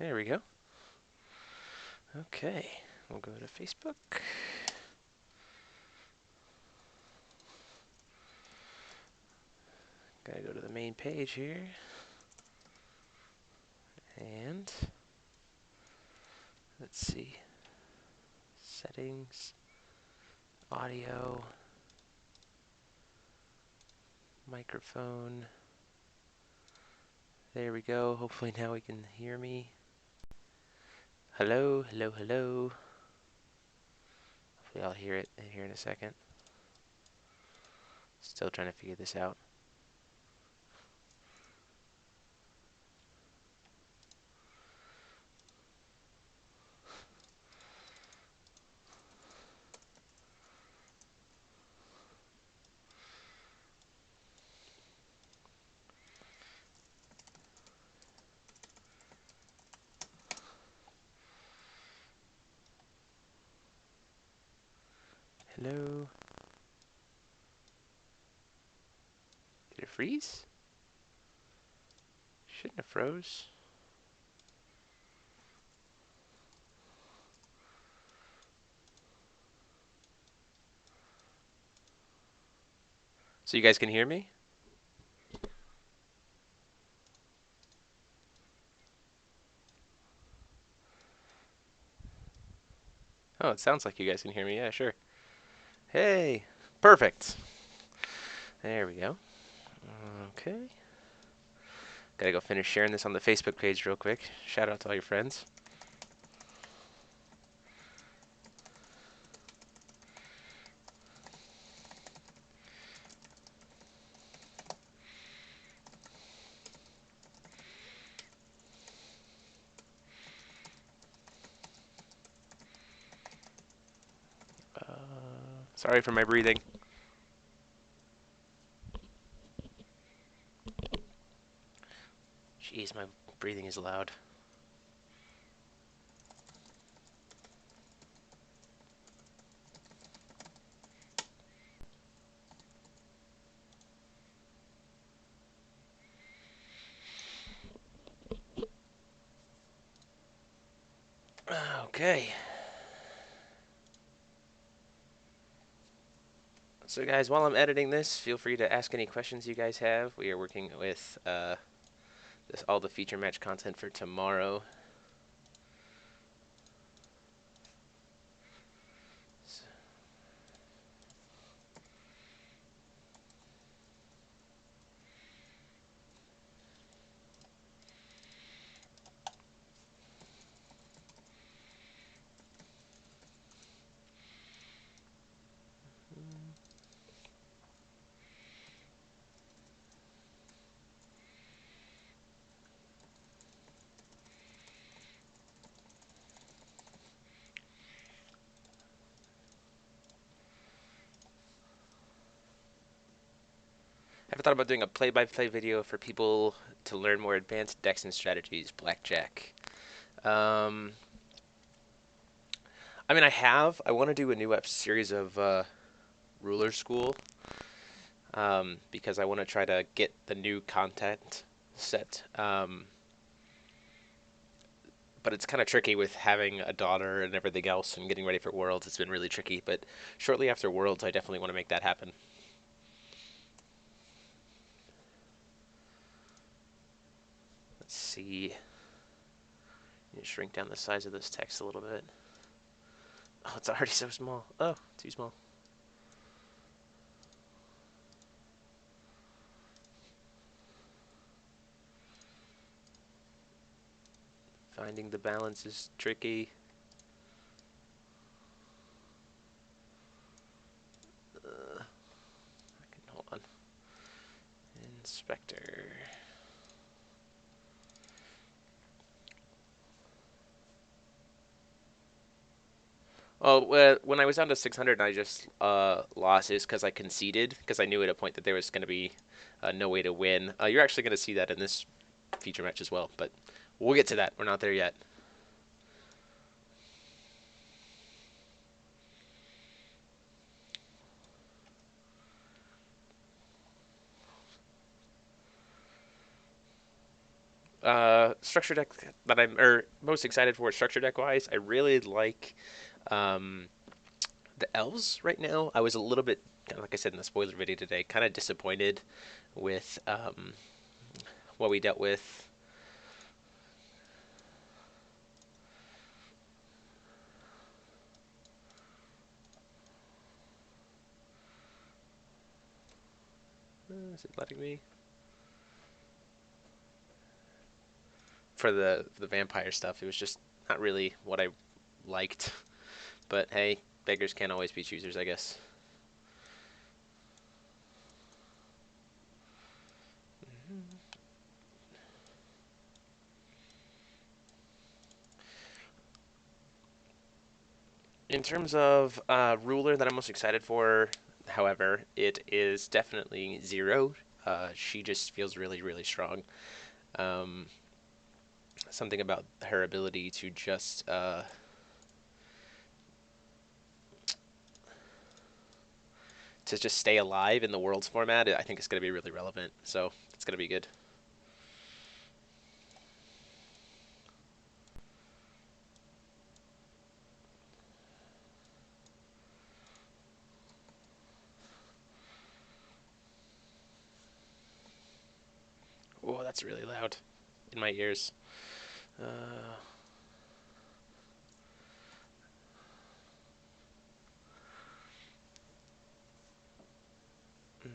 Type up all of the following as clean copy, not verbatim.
There we go. Okay, we'll go to Facebook. Gotta go to the main page here. And let's see. Settings, audio, microphone. There we go. Hopefully now we can hear me. Hello, hello, hello. Hopefully I'll hear it here in a second. Still trying to figure this out. Hello. Did it freeze? Shouldn't have froze. So you guys can hear me? Oh, it sounds like you guys can hear me. Yeah, sure. Hey, perfect. There we go. Okay. Gotta go finish sharing this on the Facebook page real quick. Shout out to all your friends. Sorry for my breathing. Jeez, my breathing is loud. Okay. So guys, while I'm editing this, feel free to ask any questions you guys have. We are working with all the feature match content for tomorrow. Ever thought about doing a play-by-play video for people to learn more advanced decks and strategies, blackjack? I mean, I have. I want to do a new series of Ruler School because I want to try to get the new content set. But it's kind of tricky with having a daughter and everything else and getting ready for Worlds. It's been really tricky. But shortly after Worlds, I definitely want to make that happen. Let's see. Shrink down the size of this text a little bit. Oh, it's already so small. Oh, too small. Finding the balance is tricky. Hold on. Inspector. Oh, when I was down to 600, I just lost is because I conceded because I knew at a point that there was going to be no way to win. You're actually going to see that in this feature match as well, but we'll get to that. We're not there yet. Structure deck that I'm most excited for structure deck wise. I really like um, the elves right now. I was a little bit, like I said in the spoiler video today, kind of disappointed with what we dealt with. Is it letting me for the vampire stuff? It was just not really what I liked. But hey, beggars can't always be choosers, I guess. In terms of ruler that I'm most excited for, however, it is definitely Zero. She just feels really, really strong. Um, Something about her ability to just stay alive in the world's format, I think it's going to be really relevant. So it's going to be good. Oh, that's really loud in my ears. Uh, mm,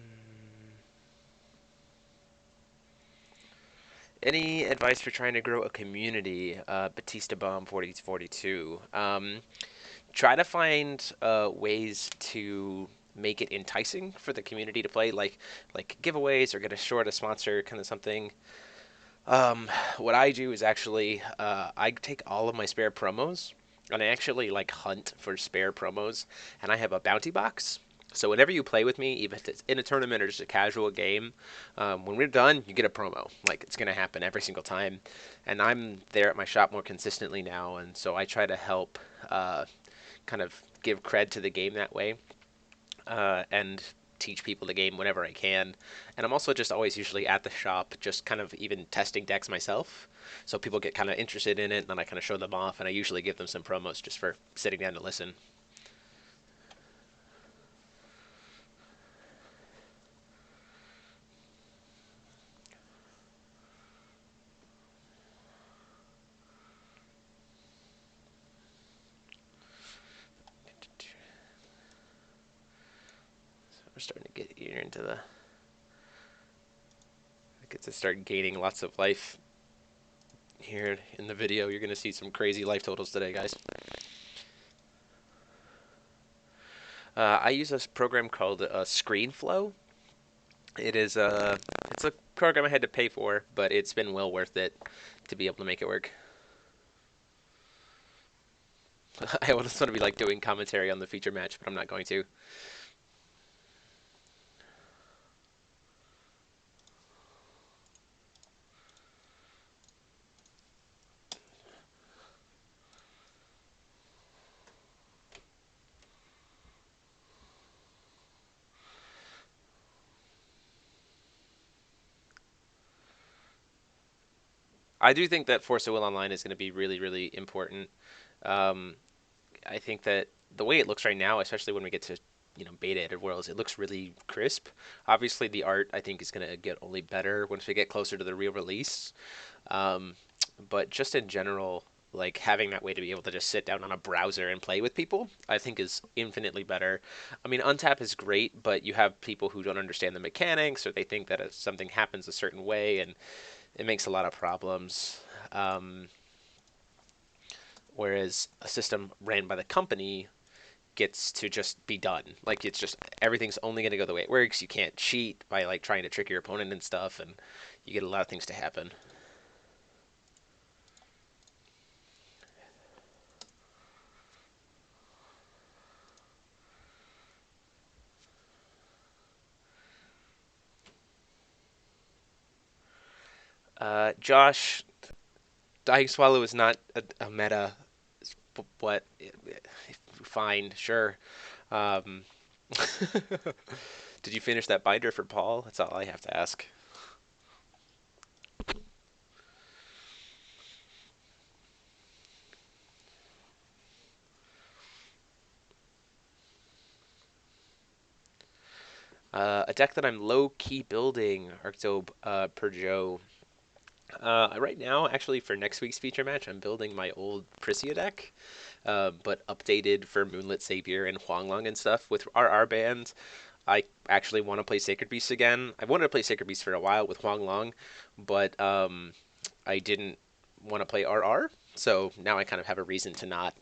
any advice for trying to grow a community? Batista Bomb 4042. Try to find ways to make it enticing for the community to play, like giveaways or get a short, a sponsor, kind of something. What I do is actually I take all of my spare promos and I actually like hunt for spare promos, and I have a bounty box. So whenever you play with me, even if it's in a tournament or just a casual game, when we're done, you get a promo. Like it's gonna happen every single time, and I'm there at my shop more consistently now, and so I try to help kind of give cred to the game that way, and teach people the game whenever I can. And I'm also just always usually at the shop, just kind of even testing decks myself. So people get kind of interested in it, and then I kind of show them off, and I usually give them some promos just for sitting down to listen. So we're starting to get here into the. I get to start gaining lots of life here in the video. You're going to see some crazy life totals today, guys. I use a program called ScreenFlow. It is it's a program I had to pay for, but it's been well worth it to be able to make it work. I almost want to be like doing commentary on the feature match, but I'm not going to. I do think that Force of Will Online is going to be really, really important. Um, I think that the way it looks right now, especially when we get to beta edited worlds, it looks really crisp. Obviously, the art I think is going to get only better once we get closer to the real release. Um, but just in general, like having that way to be able to just sit down on a browser and play with people, I think is infinitely better. I mean, Untap is great, but you have people who don't understand the mechanics, or they think that something happens a certain way, and it makes a lot of problems. Um, Whereas a system ran by the company gets to just be done. Like it's just everything's only going to go the way it works. You can't cheat by like trying to trick your opponent and stuff, and you get a lot of things to happen. Josh, Dying Swallow is not a meta, but fine, sure. Um, did you finish that binder for Paul? That's all I have to ask. A deck that I'm low-key building, Arctobe per Joe. Right now, actually, for next week's feature match, I'm building my old Prisia deck, but updated for Moonlit Savior and Huanglong and stuff. With our band, I actually want to play Sacred Beast again. I've wanted to play Sacred Beast for a while with Huanglong, but I didn't want to play RR, so now I kind of have a reason to not.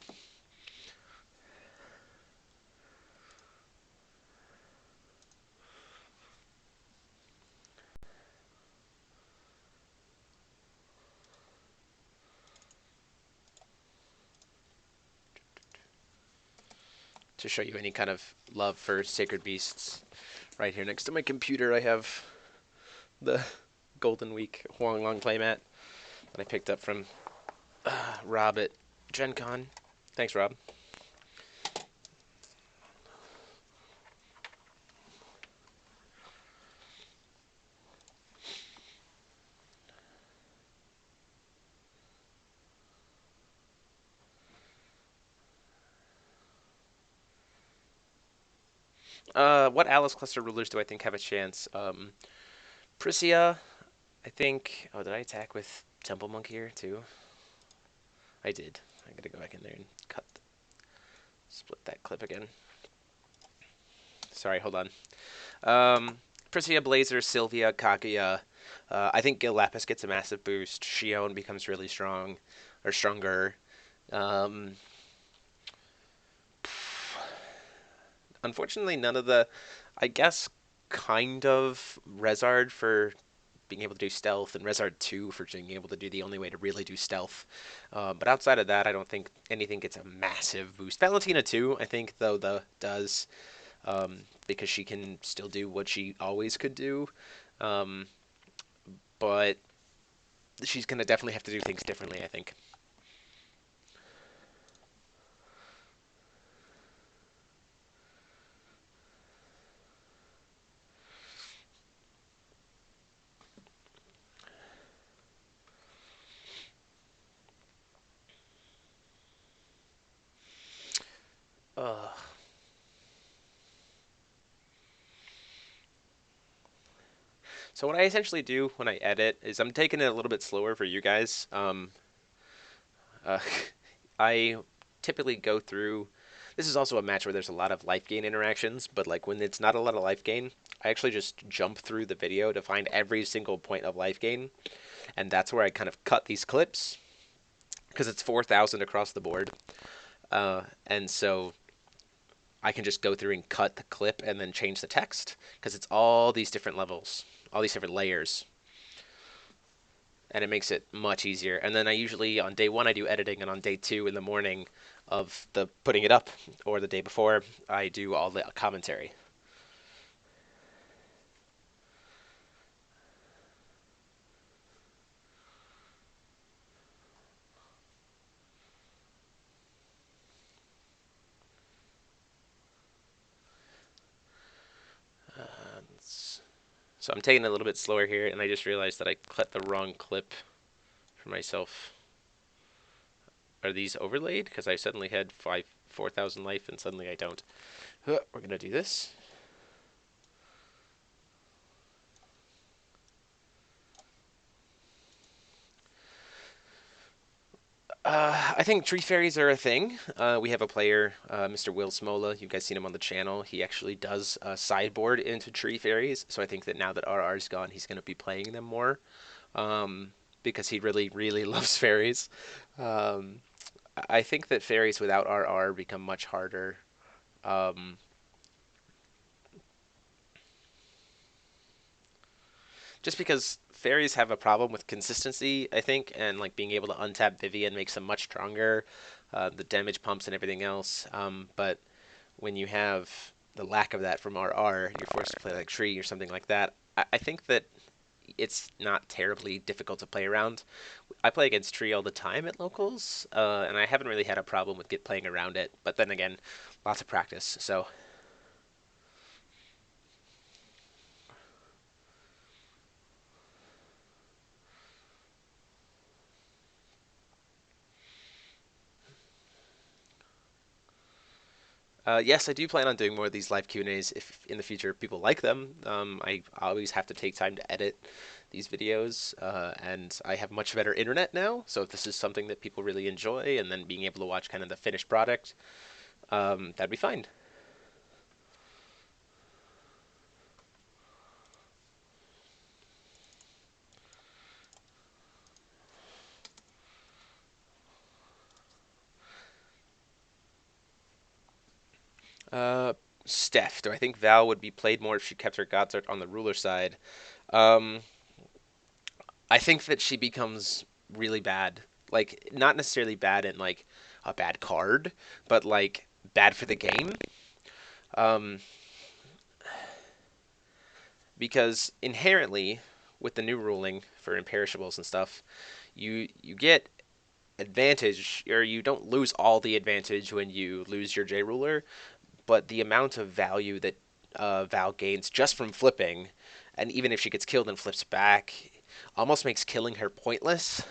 To show you any kind of love for Sacred Beasts. Right here next to my computer, I have the Golden Week Huanglong playmat that I picked up from Rob at Gen Con. Thanks, Rob. What Alice Cluster rulers do I think have a chance? Prisia, I think. Oh, did I attack with Temple Monk here too? I did. I gotta go back in there and split that clip again. Sorry, hold on. Prisia, Blazer, Sylvia, Kaguya. I think Gil Lapis gets a massive boost. Shion becomes really strong, or stronger. Um, Unfortunately, none of the, I guess, kind of Rezard for being able to do stealth, and Rezard 2 for being able to do the only way to really do stealth. But outside of that, I don't think anything gets a massive boost. Valentina 2, I think, though, does, because she can still do what she always could do. Um, but she's going to definitely have to do things differently, I think. Uh, so what I essentially do when I edit is I'm taking it a little bit slower for you guys. Uh, I typically go through. This is also a match where there's a lot of life gain interactions, but like when it's not a lot of life gain, I actually just jump through the video to find every single point of life gain, and that's where I kind of cut these clips because it's 4,000 across the board, and so I can just go through and cut the clip and then change the text because it's all these different levels, all these different layers, and it makes it much easier. And then I usually on day one I do editing, and on day two in the morning of the putting it up or the day before I do all the commentary. Uh, so I'm taking it a little bit slower here, and I just realized that I cut the wrong clip for myself. Are these overlaid? Because I suddenly had 4,000 life, and suddenly I don't. We're gonna do this. I think tree fairies are a thing. We have a player, Mr. Will Smola. You guys seen him on the channel. He actually does sideboard into tree fairies. So I think that now that RR's gone, he's going to be playing them more because he really, really loves fairies. Um, I think that fairies without RR become much harder. Um, just because fairies have a problem with consistency, I think, and like being able to untap Vivian makes them much stronger. The damage pumps and everything else. But when you have the lack of that from RR, you're forced to play like Tree or something like that. I think that it's not terribly difficult to play around. I play against Tree all the time at locals, and I haven't really had a problem with playing around it. But then again, lots of practice. So Yes, I do plan on doing more of these live Q&As if in the future people like them. I always have to take time to edit these videos, and I have much better internet now. So if this is something that people really enjoy, and then being able to watch kind of the finished product, that'd be fine. Uh, Steph, do I think Val would be played more if she kept her gods art on the ruler side? Um, I think that she becomes really bad. Like, not necessarily bad in like a bad card, but like bad for the game. Um, because inherently, with the new ruling for imperishables and stuff, you get advantage, or you don't lose all the advantage when you lose your J ruler, but the amount of value that Val gains just from flipping, and even if she gets killed and flips back, almost makes killing her pointless.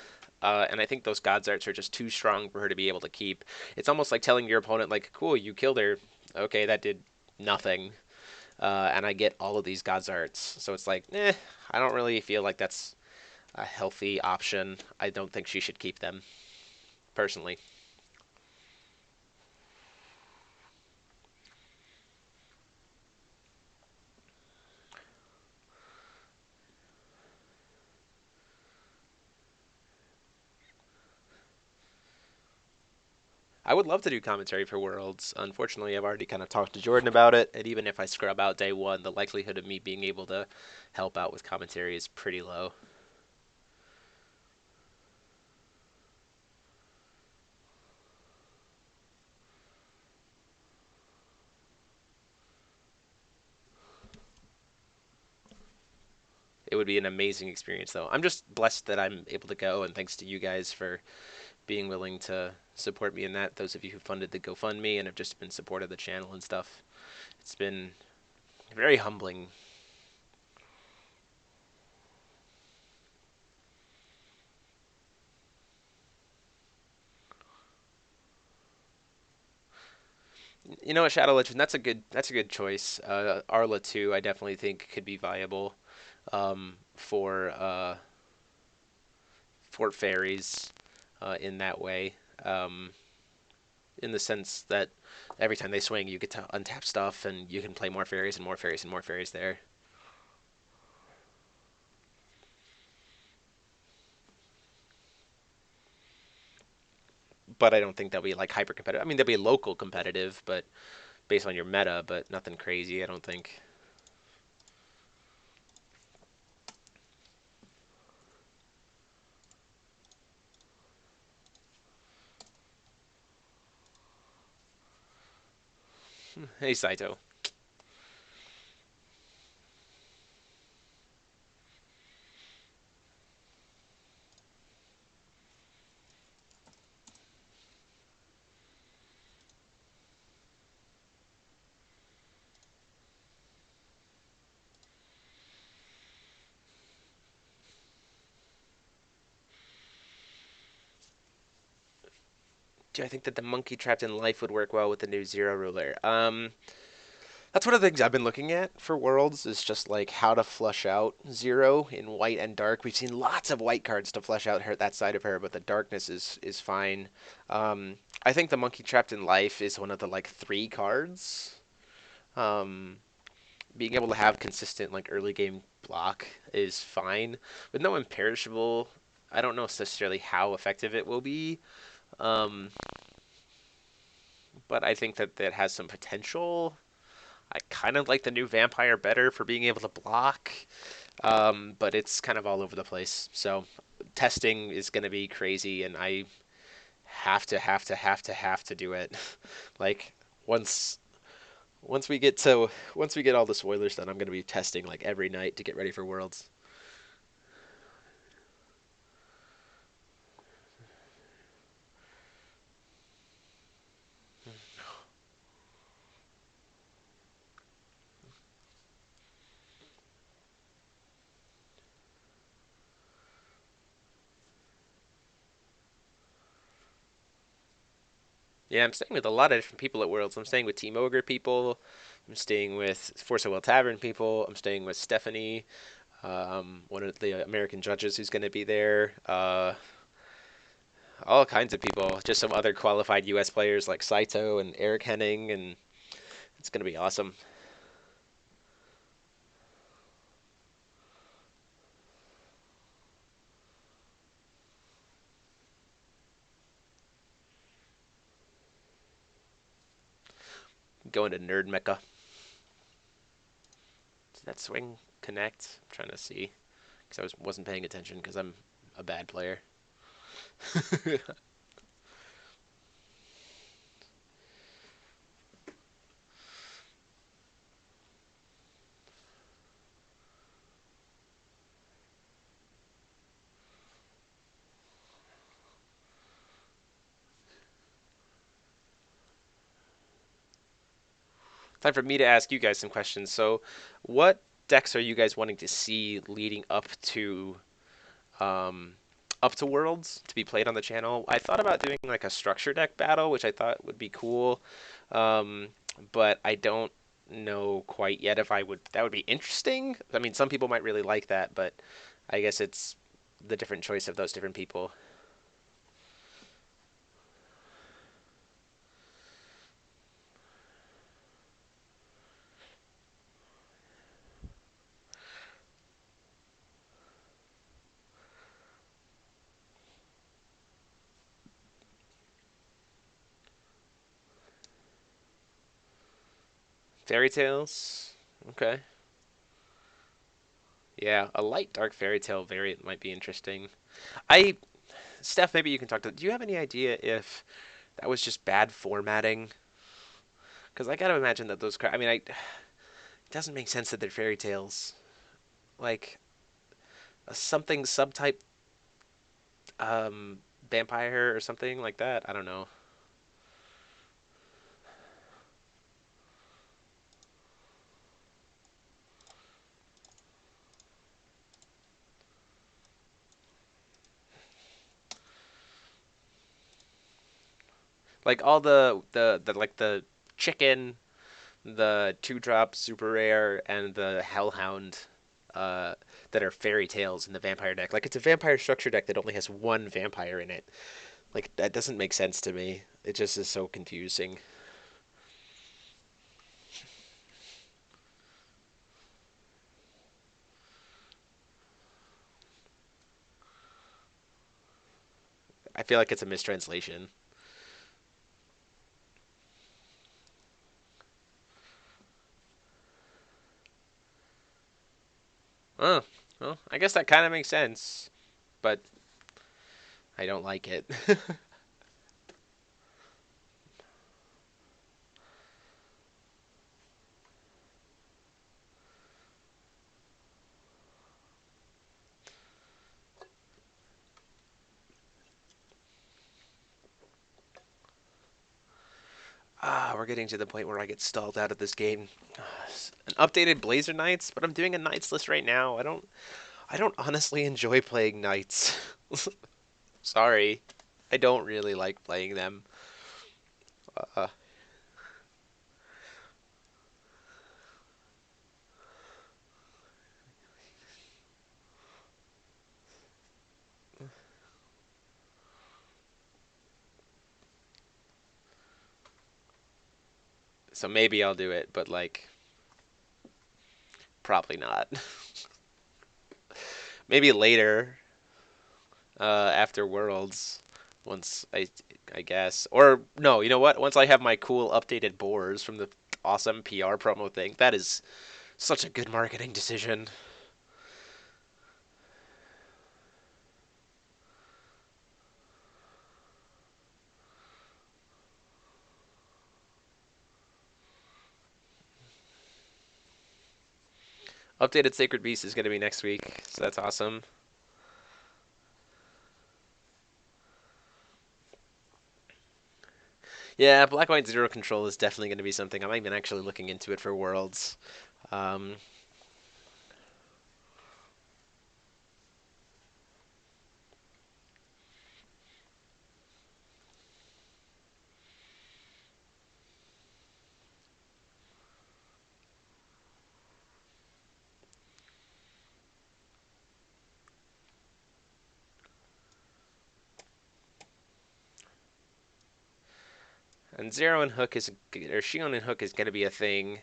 And I think those gods arts are just too strong for her to be able to keep. It's almost like telling your opponent, like, "Cool, you killed her. Okay, that did nothing." And I get all of these gods arts, so it's like, I don't really feel like that's a healthy option. I don't think she should keep them personally. I would love to do commentary for Worlds. Unfortunately, I've already kind of talked to Jordan about it, and even if I scrub out day one, the likelihood of me being able to help out with commentary is pretty low. It would be an amazing experience, though. I'm just blessed that I'm able to go, and thanks to you guys for being willing to support me in that. Those of you who funded the GoFundMe and have just been supportive of the channel and stuff. It's been very humbling. You know what, Shadow Legend? That's a good choice. Arla too, I definitely think could be viable for Fort Fairies in that way. Um, in the sense that every time they swing, you get to untap stuff, and you can play more fairies and more fairies and more fairies there. But I don't think they'll be like hyper competitive. I mean, they'll be local competitive, but based on your meta, but nothing crazy. I don't think. Hey Saito. Do I think that the monkey trapped in life would work well with the new zero ruler? That's one of the things I've been looking at for Worlds is just like how to flush out Zero in white and dark. We've seen lots of white cards to flush out her that side of her, but the darkness is fine. I think the Monkey Trapped in Life is one of the like three cards. Um, Being able to have consistent like early game block is fine. With no imperishable, I don't know necessarily how effective it will be. Um, but I think that that has some potential. I kind of like the new vampire better for being able to block. But it's kind of all over the place. So testing is going to be crazy, and I have to do it. Like once once we get all the spoilers done, I'm going to be testing like every night to get ready for Worlds. Yeah, I'm staying with a lot of different people at Worlds. I'm staying with Team Ogre people. I'm staying with Force of Will Tavern people. I'm staying with Stephanie, one of the American judges who's going to be there. All kinds of people. Just some other qualified U.S. players like Saito and Eric Henning, and it's going to be awesome. Going to Nerd Mecca. Did that swing connect? I'm trying to see because wasn't paying attention because I'm a bad player. Time for me to ask you guys some questions. So, what decks are you guys wanting to see leading um, up to Worlds to be played on the channel? I thought about doing like a structure deck battle, which I thought would be cool, um, but I don't know quite yet if I would. That would be interesting. I mean, some people might really like that, but I guess it's the different choice of those different people. Fairy tales. Okay. Yeah, a light dark fairy tale variant might be interesting. I Steph, maybe you can talk to. Do you have any idea if that was just bad formatting? Because I gotta imagine that those. I mean, it doesn't make sense that they're fairy tales. Like a something subtype um, vampire or something like that. I don't know. Like all the like the chicken, the two drop super rare, and the hellhound. That are fairy tales in the vampire deck. Like it's a vampire structure deck that only has one vampire in it. Like that doesn't make sense to me. It just is so confusing. I feel like it's a mistranslation. Oh, well, I guess that kind of makes sense, but I don't like it. We're getting to the point where I get stalled out of this game. An updated Blazer Knights, but I'm doing a Knights list right now. I don't honestly enjoy playing Knights. Sorry. I don't really like playing them. Uh, so maybe I'll do it, but like probably not. Maybe later, after Worlds, once I guess, or no, you know what? Once I have my cool updated boars from the awesome PR promo thing, that is such a good marketing decision. Updated Sacred Beast is going to be next week, so that's awesome. Yeah, Black White Zero Control is definitely going to be something. I'm even actually looking into it for Worlds. Um, And Zero and Hook is, or Shion and Hook is going to be a thing.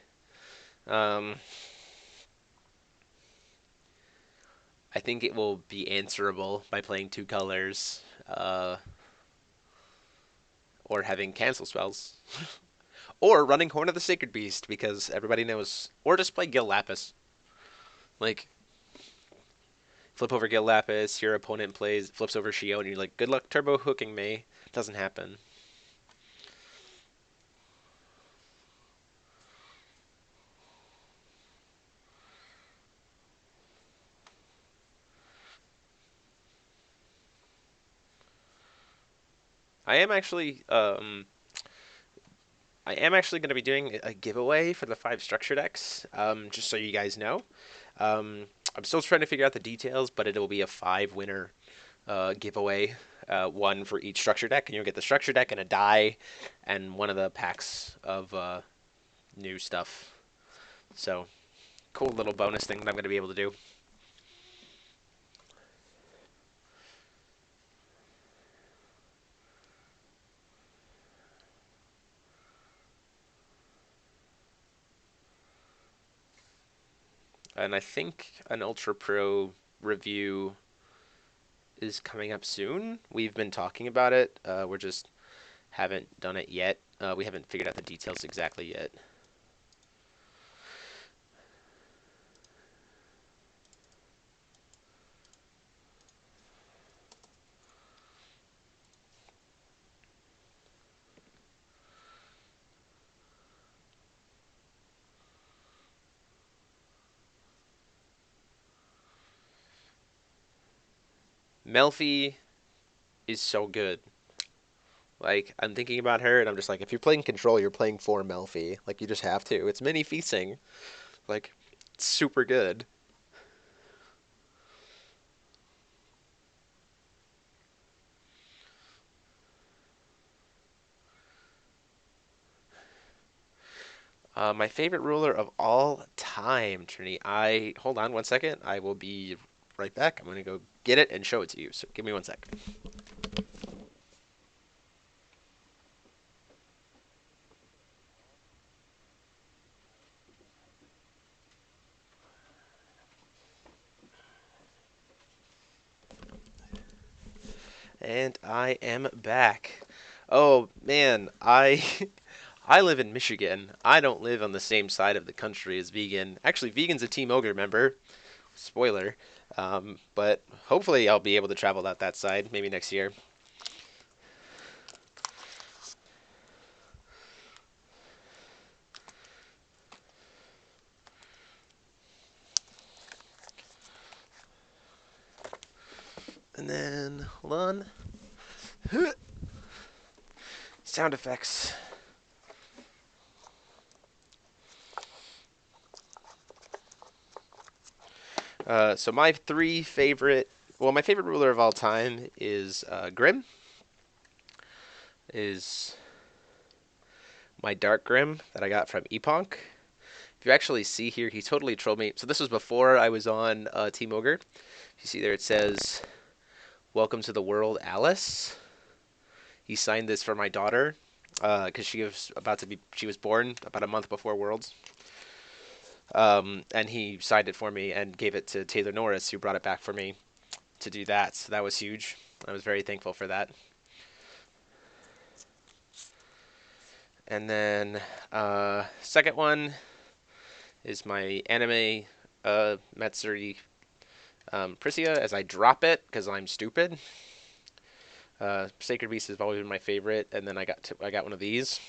Um, I think it will be answerable by playing two colors, or having cancel spells, or running Horn of the Sacred Beast because everybody knows, or just play Gil Lapis. Like flip over Gil Lapis, your opponent flips over Shion, and you're like, good luck turbo hooking me. Doesn't happen. I am actually going to be doing a giveaway for the 5 structure decks, just so you guys know. I'm still trying to figure out the details, but it'll be a 5 winner giveaway, one for each structure deck, and you'll get the structure deck and a die, and one of the packs of new stuff. So, cool little bonus thing that I'm going to be able to do. And I think an Ultra Pro review is coming up soon. We've been talking about it. We're just haven't done it yet. We haven't figured out the details exactly yet. Melfi is so good. Like, I'm thinking about her, and I'm just like, if you're playing Control, you're playing for Melfi. Like, you just have to. It's mini feasting. Like, it's super good. My favorite ruler of all time, Trini. Hold on 1 second. I will be right back. I'm gonna go get it and show it to you. So give me 1 sec. And I am back. Oh man, I live in Michigan. I don't live on the same side of the country as Vegan. Actually, Vegan's a Team Ogre member. Spoiler. But hopefully I'll be able to travel out that side maybe next year. And then, hold on. Sound effects. So my favorite ruler of all time is Grim. Is my Dark Grim that I got from Eponk. If you actually see here, he totally trolled me. So this was before I was on Team Ogre. You see there, it says, "Welcome to the world, Alice." He signed this for my daughter because she was born about a month before Worlds. And he signed it for me and gave it to Taylor Norris, who brought it back for me to do that. So that was huge. I was very thankful for that. And then second one is my anime Matsuri Priscia as I drop it because I'm stupid. Sacred Beast has always been my favorite, and then I got one of these.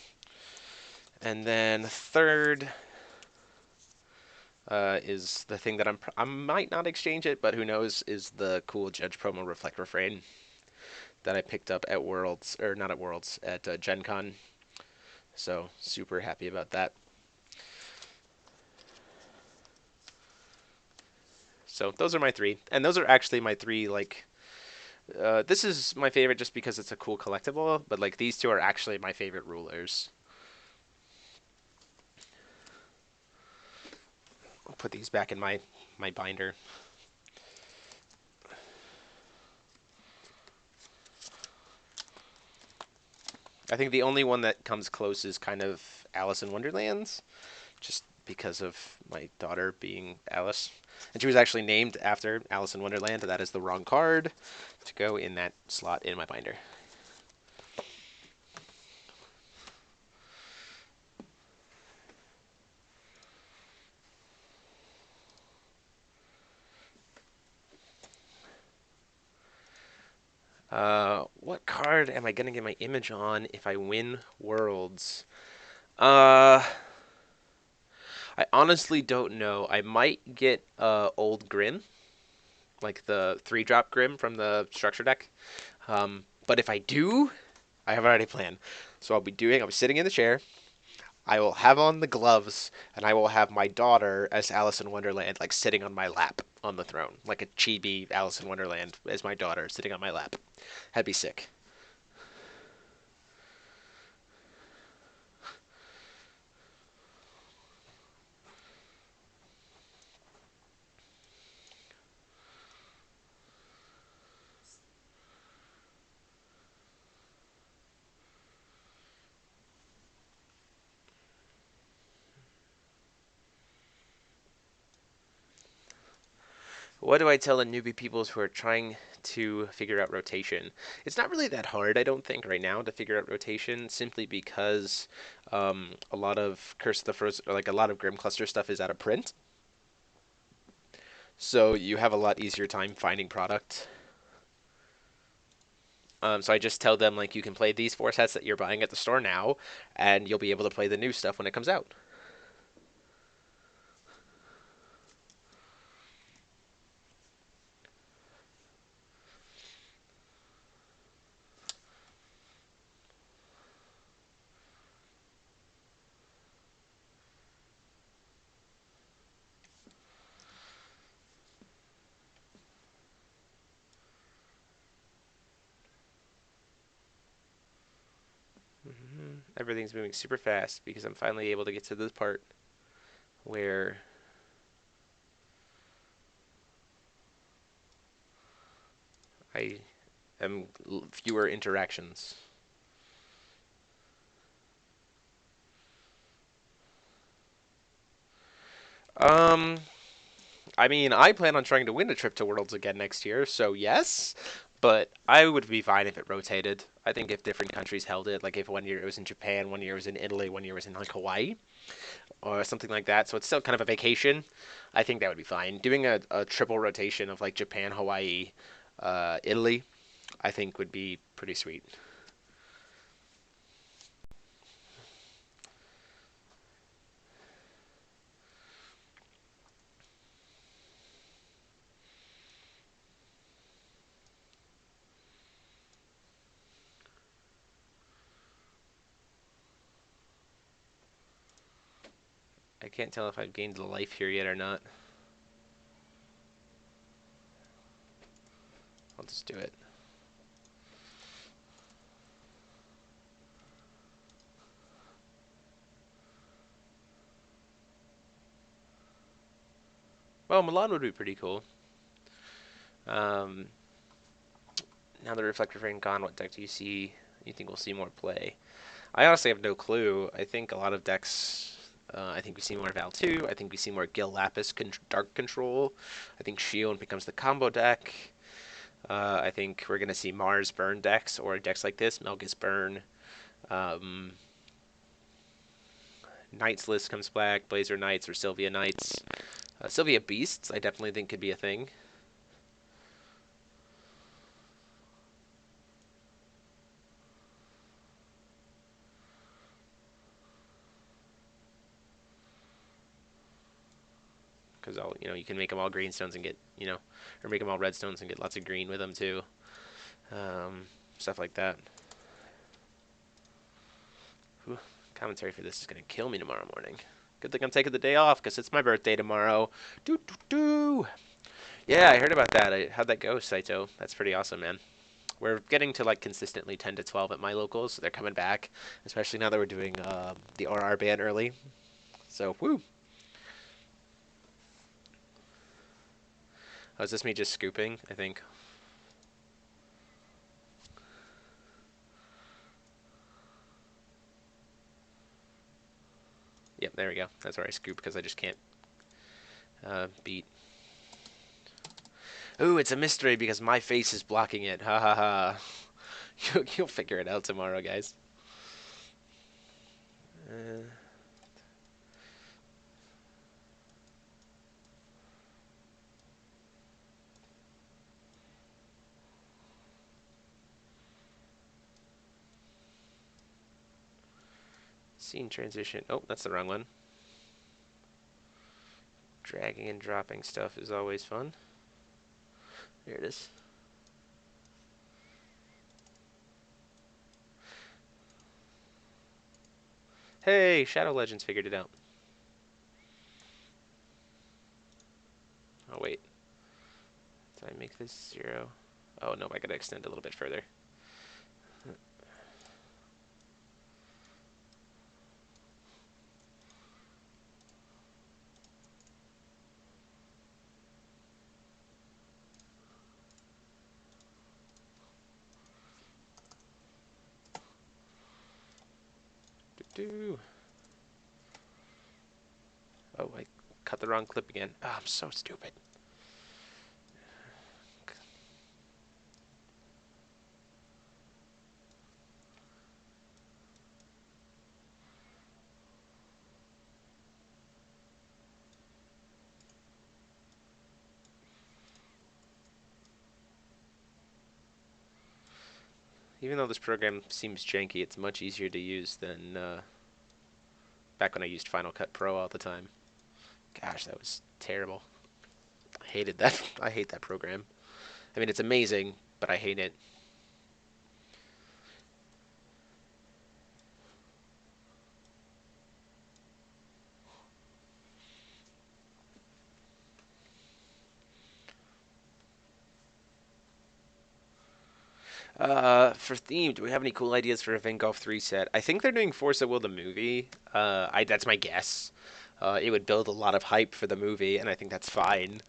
And then third is the thing that I might not exchange it, but who knows, is the cool Judge Promo Reflect Refrain that I picked up at Worlds, or not at Worlds, at Gen Con. So super happy about that. So those are my three, and those are actually my three. Like, this is my favorite just because it's a cool collectible, but like these two are actually my favorite rulers. I'll put these back in my binder. I think the only one that comes close is kind of Alice in Wonderland's, just because of my daughter being Alice. And she was actually named after Alice in Wonderland. That is the wrong card to go in that slot in my binder. What card am I going to get my image on if I win Worlds? I honestly don't know. I might get Old Grim, like the 3-drop Grim from the structure deck. But if I do, I have already planned. So I'll be sitting in the chair. I will have on the gloves, and I will have my daughter as Alice in Wonderland, like sitting on my lap on the throne, like a chibi Alice in Wonderland as my daughter sitting on my lap. That'd be sick. What do I tell the newbie peoples who are trying to figure out rotation? It's not really that hard, I don't think, right now to figure out rotation, simply because a lot of Curse of the Frozen, or like a lot of Grim Cluster stuff is out of print. So you have a lot easier time finding product. So I just tell them, like, you can play these 4 sets that you're buying at the store now, and you'll be able to play the new stuff when it comes out. Everything's moving super fast because I'm finally able to get to this part where I am fewer interactions. Um, I mean, I plan on trying to win a trip to Worlds again next year, so yes. But I would be fine if it rotated. I think if different countries held it, like if one year it was in Japan, one year it was in Italy, one year it was in like Hawaii, or something like that. So it's still kind of a vacation. I think that would be fine. Doing a triple rotation of like Japan, Hawaii, Italy, I think would be pretty sweet. I can't tell if I've gained a life here yet or not. I'll just do it. Well, Milan would be pretty cool. Um, Now the Reflector Rain gone, what deck do you think we'll see more play? I honestly have no clue. I think a lot of decks. I think we see more Val 2. I think we see more Gil Lapis Dark Control. I think Shield becomes the combo deck. I think we're going to see Mars Burn decks or decks like this Melgus Burn. Um, Knights list comes back. Blazer Knights or Sylvia Knights. Sylvia Beasts, I definitely think could be a thing. Because you can make them all greenstones and get, or make them all redstones and get lots of green with them too. Um, Stuff like that. Whew, commentary for this is gonna kill me tomorrow morning. Good thing I'm taking the day off because it's my birthday tomorrow. Doo doo doo. Yeah, I heard about that. How'd that go, Saito? That's pretty awesome, man. We're getting to like consistently 10 to 12 at my locals, so they're coming back, especially now that we're doing the RR ban early. So, woo. Oh, is this me just scooping? I think. there we go. That's where I scoop because I just can't beat. Ooh, it's a mystery because my face is blocking it. Ha ha ha. You'll figure it out tomorrow, guys. Scene transition. Oh, that's the wrong one. Dragging and dropping stuff is always fun. There it is. Hey, Shadow Legends figured it out. Oh, wait. Did I make this 0? Oh, no, I gotta extend a little bit further. Doo-doo. Oh, I cut the wrong clip again. Oh, I'm so stupid. Even though this program seems janky, it's much easier to use than back when I used Final Cut Pro all the time. Gosh, that was terrible. I hated that. I hate that program. I mean, it's amazing, but I hate it. For theme, do we have any cool ideas for a Van Gogh 3 set? I think they're doing Forza Will the movie. That's my guess. It would build a lot of hype for the movie, and I think that's fine.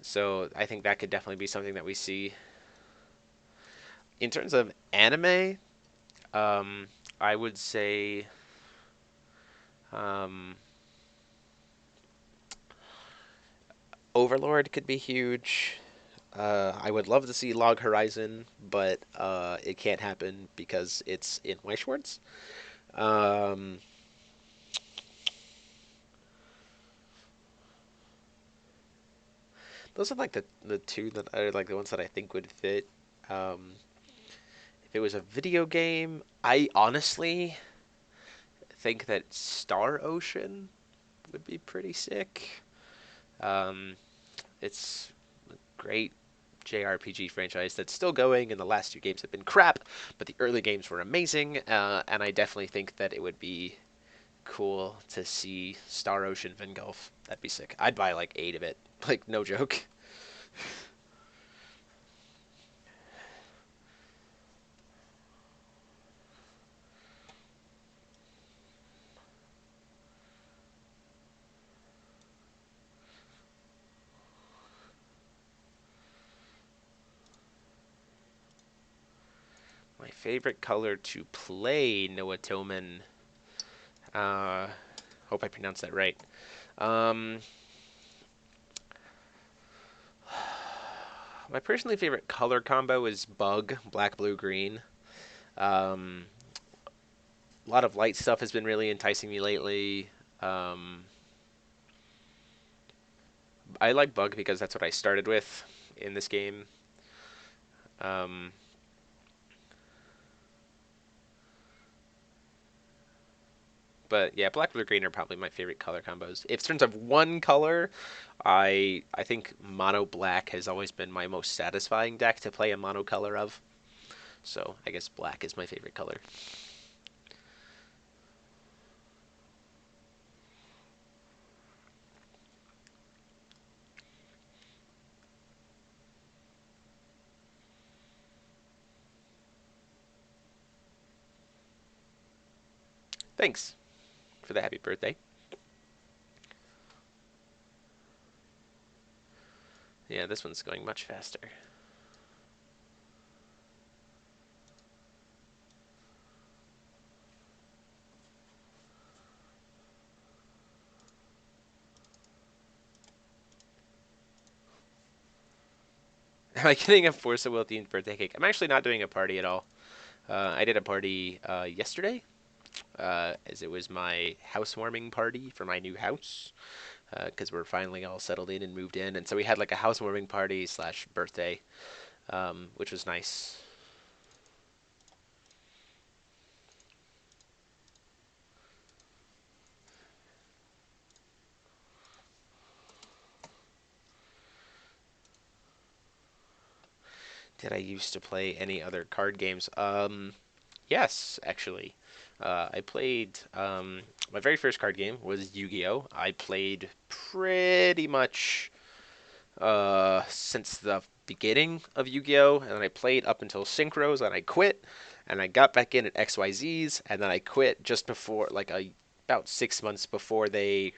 So I think that could definitely be something that we see. In terms of anime, um, I would say um, Overlord could be huge. I would love to see Log Horizon, but it can't happen because it's in Weichwards. Um, those are like the two that are like the ones that I think would fit. Um, if it was a video game, I honestly think that Star Ocean would be pretty sick. Um, it's a great JRPG franchise that's still going, and the last two games have been crap, but the early games were amazing, and I definitely think that it would be cool to see Star Ocean Vingolf. That'd be sick. I'd buy like 8 of it. Like, no joke. My favorite color to play Noah Tillman. Uh, hope I pronounced that right. Um, my personally favorite color combo is Bug, black, blue, green. Um, a lot of light stuff has been really enticing me lately. Um, I like Bug because that's what I started with in this game. Um, but yeah, black, blue, green are probably my favorite color combos. If in terms of one color, I think mono black has always been my most satisfying deck to play a mono color of. So I guess black is my favorite color. Thanks for the happy birthday. Yeah, this one's going much faster. Am I getting a Force of Will themed birthday cake? I'm actually not doing a party at all. I did a party yesterday, as it was my housewarming party for my new house, because we're finally all settled in and moved in, and so we had like a housewarming party slash birthday, which was nice. Did I used to play any other card games? Yes, actually. I played my very first card game was Yu-Gi-Oh! I played pretty much since the beginning of Yu-Gi-Oh! And I played up until Synchros, and I quit, and I got back in at XYZ's, and then I quit just before, about 6 months before they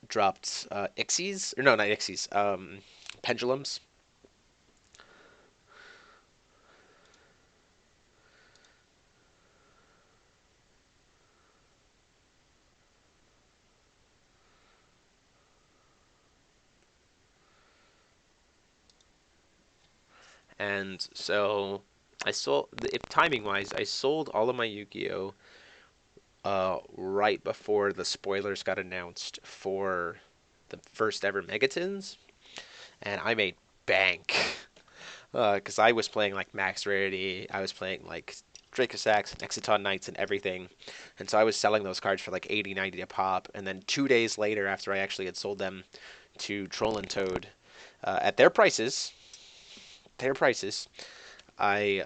dropped Ixies, or no, not Ixies, Pendulums. And so I sold, if timing wise, I sold all of my Yu-Gi-Oh right before the spoilers got announced for the first ever Megatons, and I made bank because I was playing like max rarity. I was playing like Dracosax and Exciton Knights and everything, and so I was selling those cards for like 80, 90 a pop. And then 2 days later, after I actually had sold them to Troll and Toad at their prices, I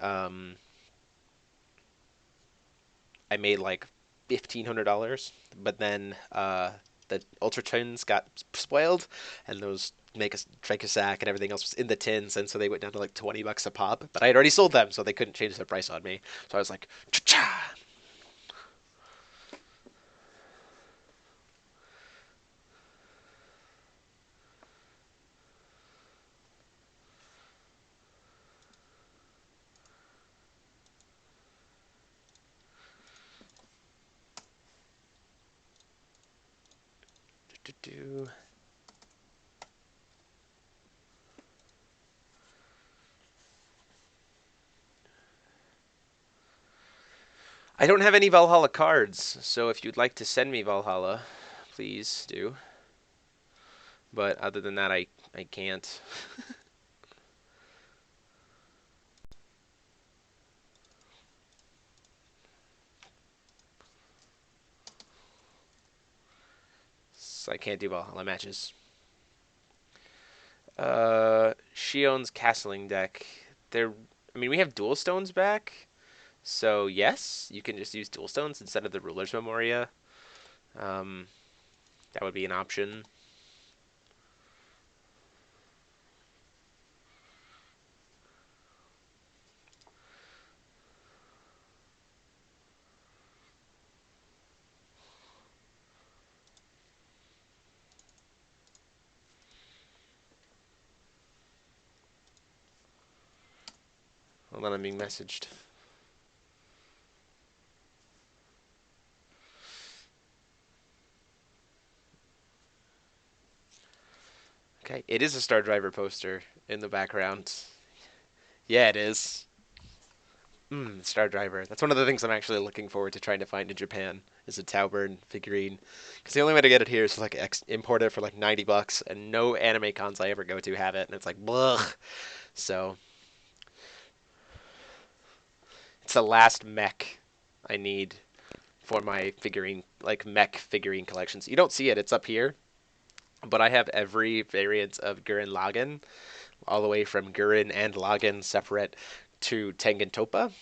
I made like $1,500, but then the Ultra Tins got spoiled, and those make a Drake a sack and everything else was in the tins, and so they went down to like $20 a pop. But I had already sold them, so they couldn't change their price on me. So I was like, cha. I don't have any Valhalla cards, so if you'd like to send me Valhalla, please do. But other than that, I can't. So I can't do Valhalla matches. Shion's Castling deck. They're, I mean, we have Dual Stones back, so yes, you can just use Dual Stones instead of the Ruler's Memoria. Um, that would be an option. Hold on, I'm being messaged. Okay, it is a Star Driver poster in the background. Yeah, it is. Star Driver. That's one of the things I'm actually looking forward to trying to find in Japan is a Tauburn figurine. Because the only way to get it here is to like import it for like $90, and no anime cons I ever go to have it, and it's like, blech. So it's the last mech I need for my figurine, like mech figurine collections. You don't see it; it's up here. But I have every variant of Gurren Lagann, all the way from Gurren and Lagann separate to Tengen Toppa,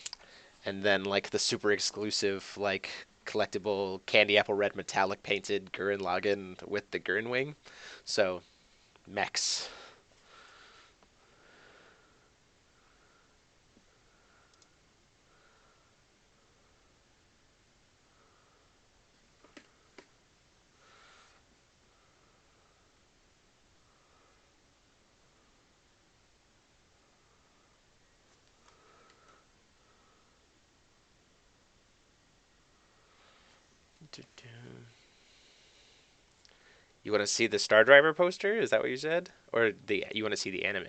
and then like the super exclusive like collectible candy apple red metallic painted Gurren Lagann with the Gurren wing. So mechs. You want to see the Star Driver poster? Is that what you said? Or you want to see the anime?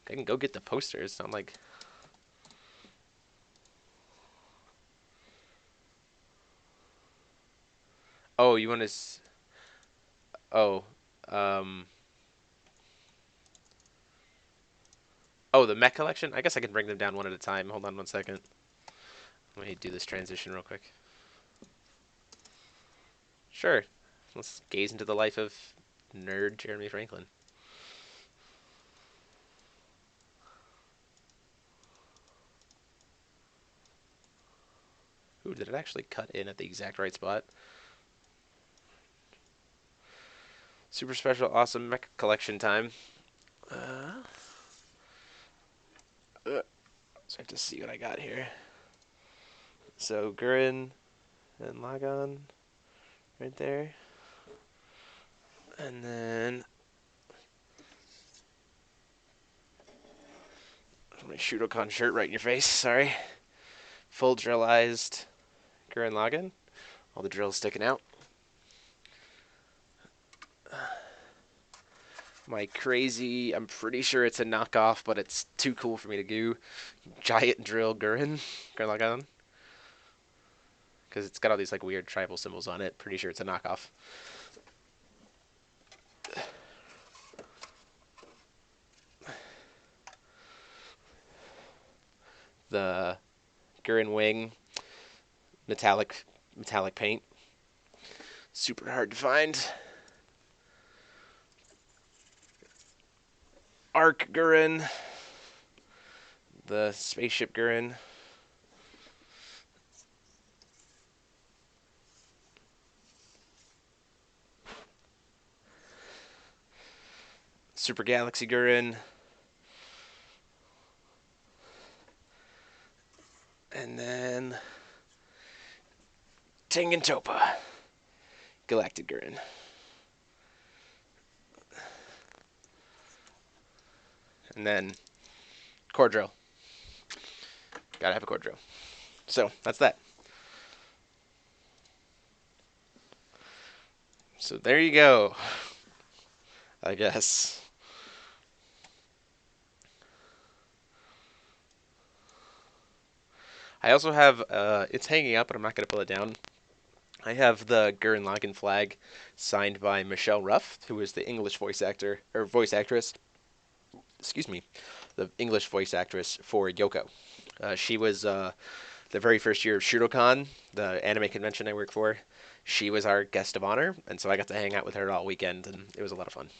I can go get the posters. It's not like. Oh, you want to. Oh, um. Oh, the mech collection? I guess I can bring them down one at a time. Hold on 1 second. Let me do this transition real quick. Sure. Let's gaze into the life of nerd Jeremy Franklin. Ooh, did it actually cut in at the exact right spot? Super special, awesome mech collection time. Uh, so I have to see what I got here. So Gurren and Lagan right there. And then my Shudokan shirt right in your face, sorry. Full drillized Gurren Lagann. All the drills sticking out. My crazy, I'm pretty sure it's a knockoff, but it's too cool for me to do. Giant drill Gurren Lagann. Because it's got all these like weird tribal symbols on it. Pretty sure it's a knockoff. The Gurren wing, metallic paint. Super hard to find. Arc Gurren, the spaceship Gurren. Super Galaxy Gurren. And then Tengen Toppa, Galactic Gurren. And then core drill. Gotta have a core drill. So that's that. So there you go. I guess. I also have, it's hanging up, but I'm not going to pull it down. I have the Gurren Lagann flag signed by Michelle Ruff, who is the English voice actor, or voice actress, excuse me, the English voice actress for Yoko. She was the very first year of Shudokan, the anime convention I work for. She was our guest of honor, and so I got to hang out with her all weekend, and it was a lot of fun.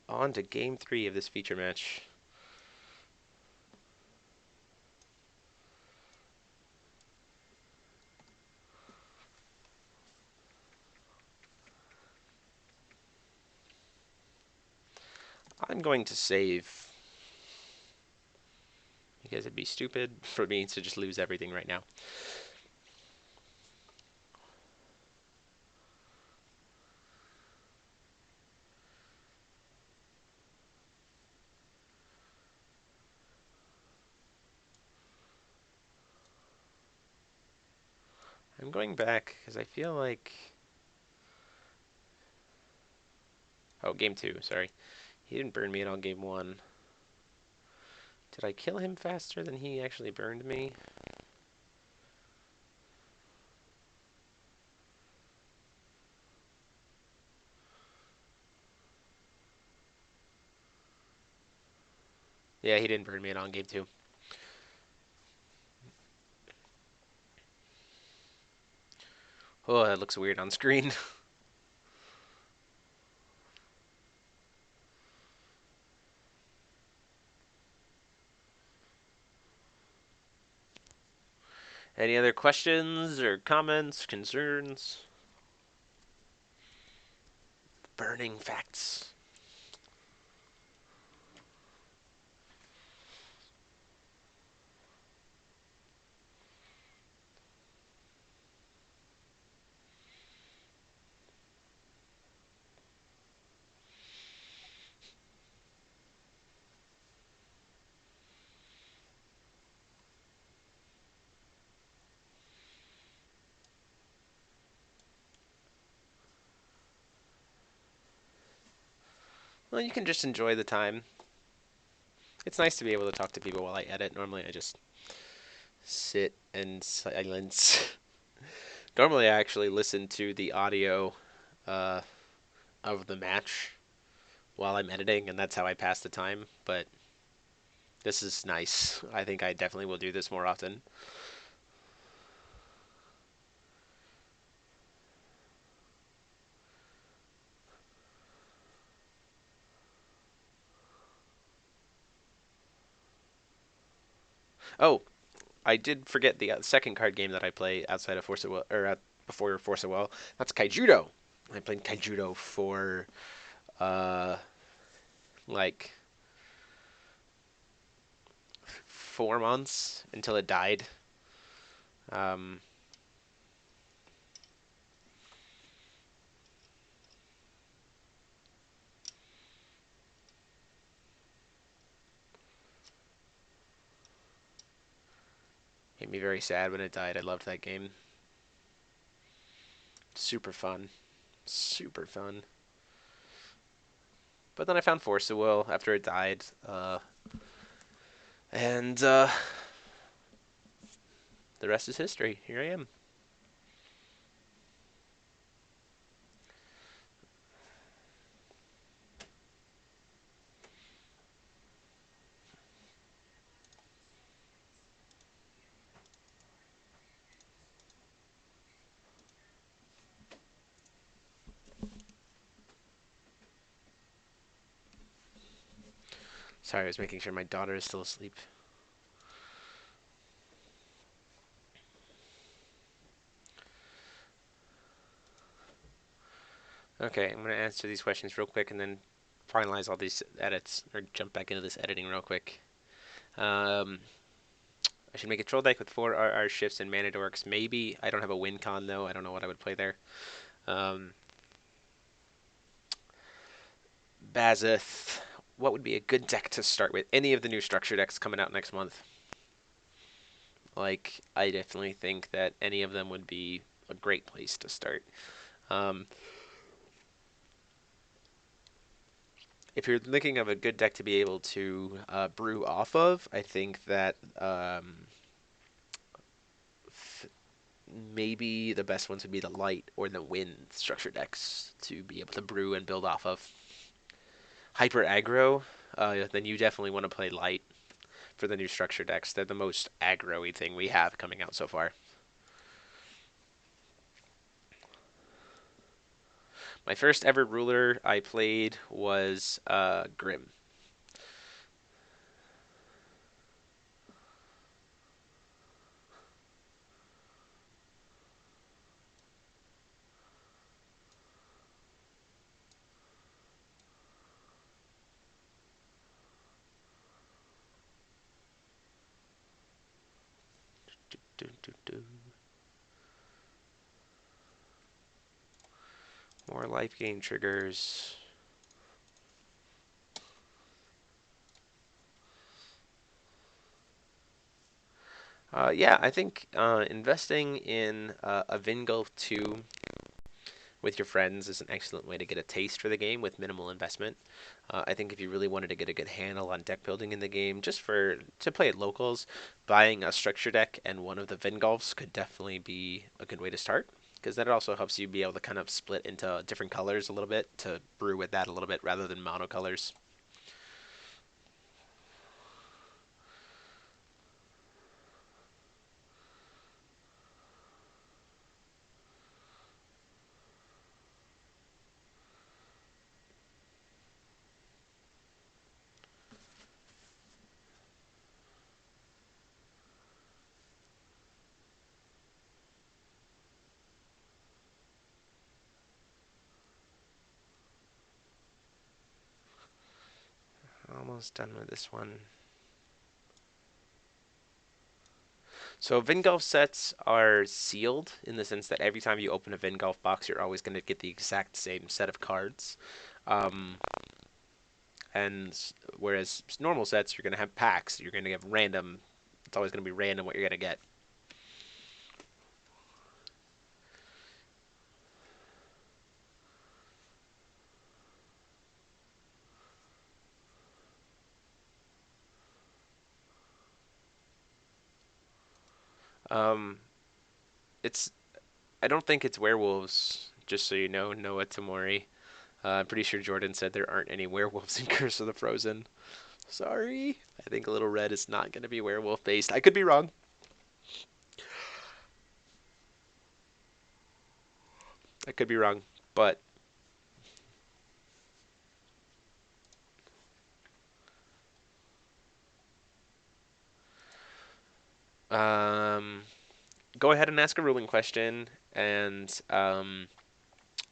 On to game 3 of this feature match. I'm going to save because it'd be stupid for me to just lose everything right now. I'm going back because I feel like... Oh, game 2, sorry. He didn't burn me at all game 1. Did I kill him faster than he actually burned me? Yeah, he didn't burn me at all in game 2. Oh, that looks weird on screen. Any other questions or comments, concerns? Burning facts. Well, you can just enjoy the time. It's nice to be able to talk to people while I edit. Normally, I just sit in silence. Normally, I actually listen to the audio uh, of the match while I'm editing, and that's how I pass the time. But this is nice. I think I definitely will do this more often. Oh, I did forget the second card game that I play outside of Force of Will, or before Force of Will. That's Kaijudo. I played Kaijudo for uh, like 4 months until it died. Um, Made me very sad when it died. I loved that game. Super fun. Super fun. But then I found Force of Will after it died. And the rest is history. Here I am. Sorry, I was making sure my daughter is still asleep. Okay, I'm going to answer these questions real quick and then finalize all these edits, or jump back into this editing real quick. I should make a troll deck with 4 RR shifts and mana dorks. Maybe. I don't have a win con though. I don't know what I would play there. Um, Bazith. What would be a good deck to start with? Any of the new structure decks coming out next month. Like, I definitely think that any of them would be a great place to start. Um, if you're thinking of a good deck to be able to brew off of, I think that maybe the best ones would be the light or the wind structure decks to be able to brew and build off of. Hyper aggro, then you definitely want to play light for the new structure decks. They're the most aggro-y thing we have coming out so far. My first ever ruler I played was Grim. Do, do, do, do. More life gain triggers. Yeah, I think investing in a Vingulf 2 with your friends is an excellent way to get a taste for the game with minimal investment. I think if you really wanted to get a good handle on deck building in the game, just for to play at locals, buying a structure deck and one of the Vingolfs could definitely be a good way to start. Because then it also helps you be able to kind of split into different colors a little bit to brew with that a little bit rather than monocolors. Almost done with this one. So Vingolf sets are sealed in the sense that every time you open a Vingolf box, you're always going to get the exact same set of cards. Um, and whereas normal sets, you're going to have packs. You're going to get random. It's always going to be random what you're going to get. Um, it's I don't think it's werewolves. Just so you know, Noah Tamori. I'm pretty sure Jordan said there aren't any werewolves in Curse of the Frozen. Sorry. I think Little Red is not going to be werewolf based. I could be wrong. I could be wrong, but um, go ahead and ask a ruling question. And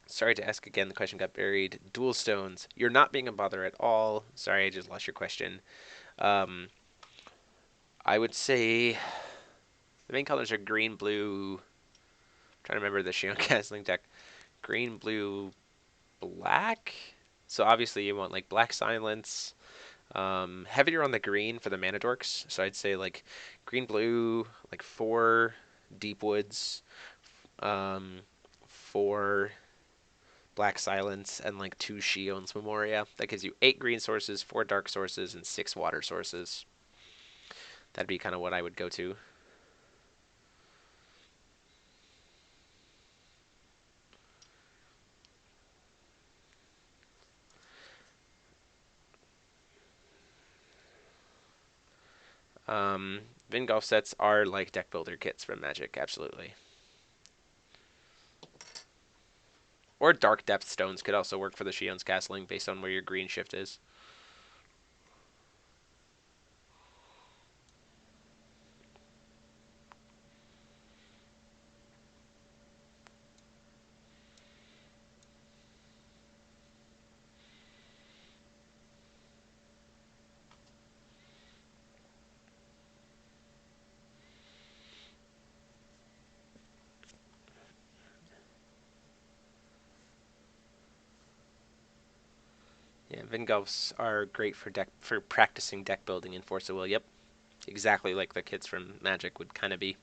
sorry to ask again. The question got buried. Dual stones. You're not being a bother at all. Sorry, I just lost your question. Um, I would say the main colors are green, blue. I'm trying to remember the Shion Castling deck. Green, blue, black. So obviously you want like black silence. Heavier on the green for the mana dorks. So I'd say like green, blue, like 4 deep woods, um, 4 black silence, and like 2 Shion's Memoria. That gives you 8 green sources, 4 dark sources, and 6 water sources. That'd be kind of what I would go to. Um, Vingolf sets are like deck builder kits from Magic, absolutely. Or Dark Depth Stones could also work for the Shion's Castling based on where your green shift is. Yeah, Vingolfs are great for practicing deck building in Force of Will. Yep, exactly like the kits from Magic would kind of be.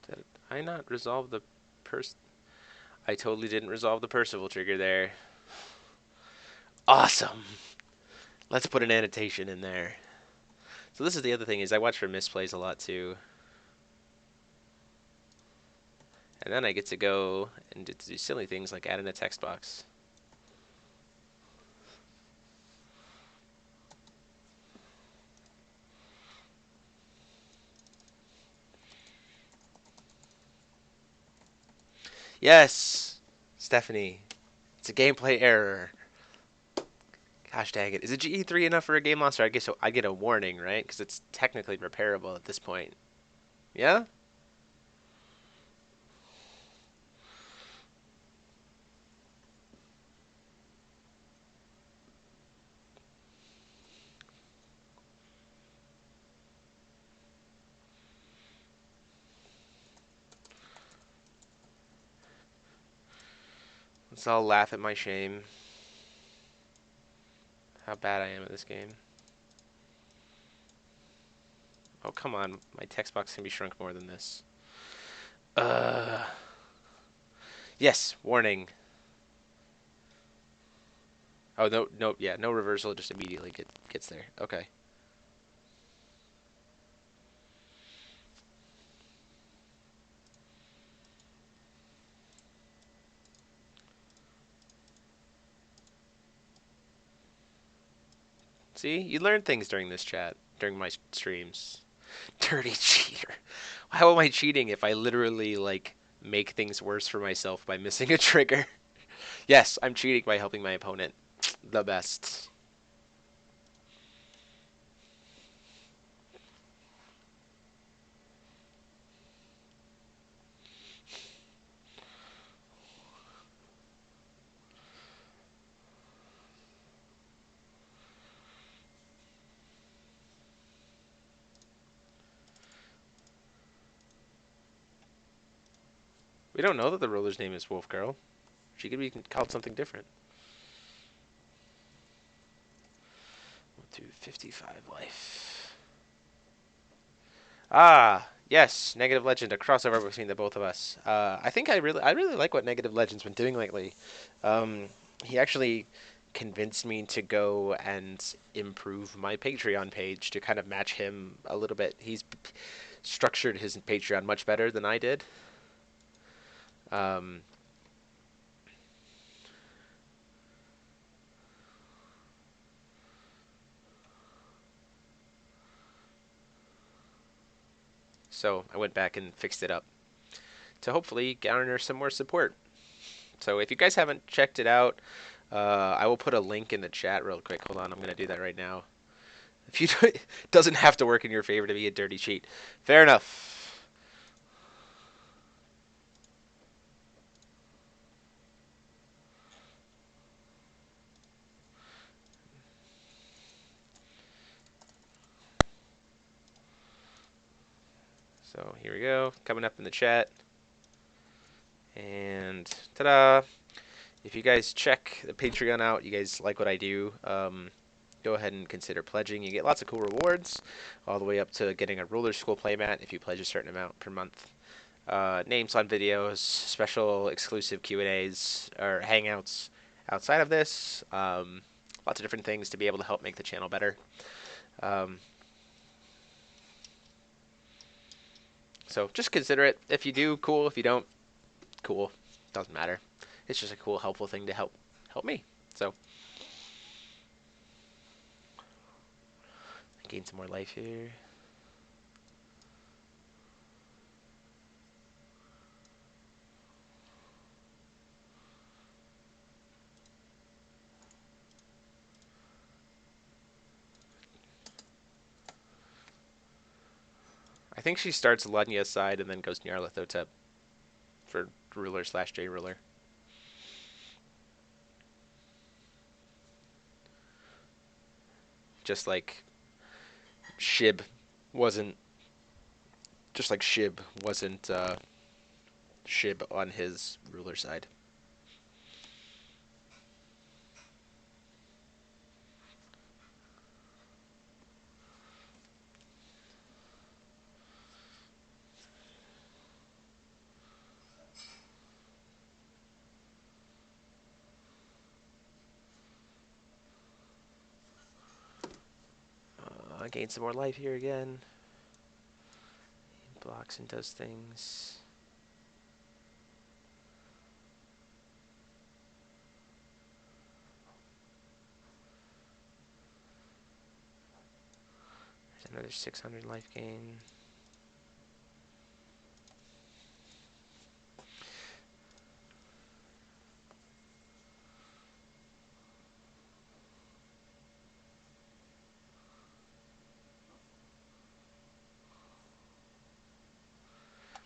Did I not resolve the pers? I totally didn't resolve the Percival trigger there. Awesome. Let's put an annotation in there. So this is the other thing is I watch for misplays a lot too. And then I get to go and do silly things like add in a text box. Yes, Stephanie. It's a gameplay error. Gosh dang it. Is it GE3 enough for a game loss? Or I guess so I get a warning, right? Because it's technically repairable at this point. Yeah? Let's all laugh at my shame. How bad I am at this game. Oh, come on. My text box can be shrunk more than this. Uh. Yes, warning. Oh, no, no, yeah, no reversal, just immediately gets there. Okay. See, you learn things during this chat, during my streams. Dirty cheater. How am I cheating if I literally, like, make things worse for myself by missing a trigger? Yes, I'm cheating by helping my opponent. The best. We don't know that the ruler's name is Wolf Girl. She could be called something different. We'll do 55 life. Ah, yes, Negative Legend, a crossover between the both of us. I think I really like what Negative Legend's been doing lately. Um, he actually convinced me to go and improve my Patreon page to kind of match him a little bit. He's structured his Patreon much better than I did. Um, so I went back and fixed it up to hopefully garner some more support. So if you guys haven't checked it out, I will put a link in the chat real quick. Hold on, I'm going to do that right now. If you it doesn't have to work in your favor to be a dirty cheat. Fair enough. So here we go, coming up in the chat. And ta-da! If you guys check the Patreon out, you guys like what I do, go ahead and consider pledging. You get lots of cool rewards, all the way up to getting a Ruler School playmat if you pledge a certain amount per month. Names on videos, special exclusive Q&As or hangouts outside of this. Lots of different things to be able to help make the channel better. So just consider it. If you do, cool. If you don't, cool. Doesn't matter. It's just a cool, helpful thing to help me. So gain some more life here. I think she starts Lunya's side and then goes Nyarlathotep for ruler slash J ruler. Just like Shib wasn't Shib on his ruler side. Gain some more life here again. He blocks and does things. There's another 600 life gain.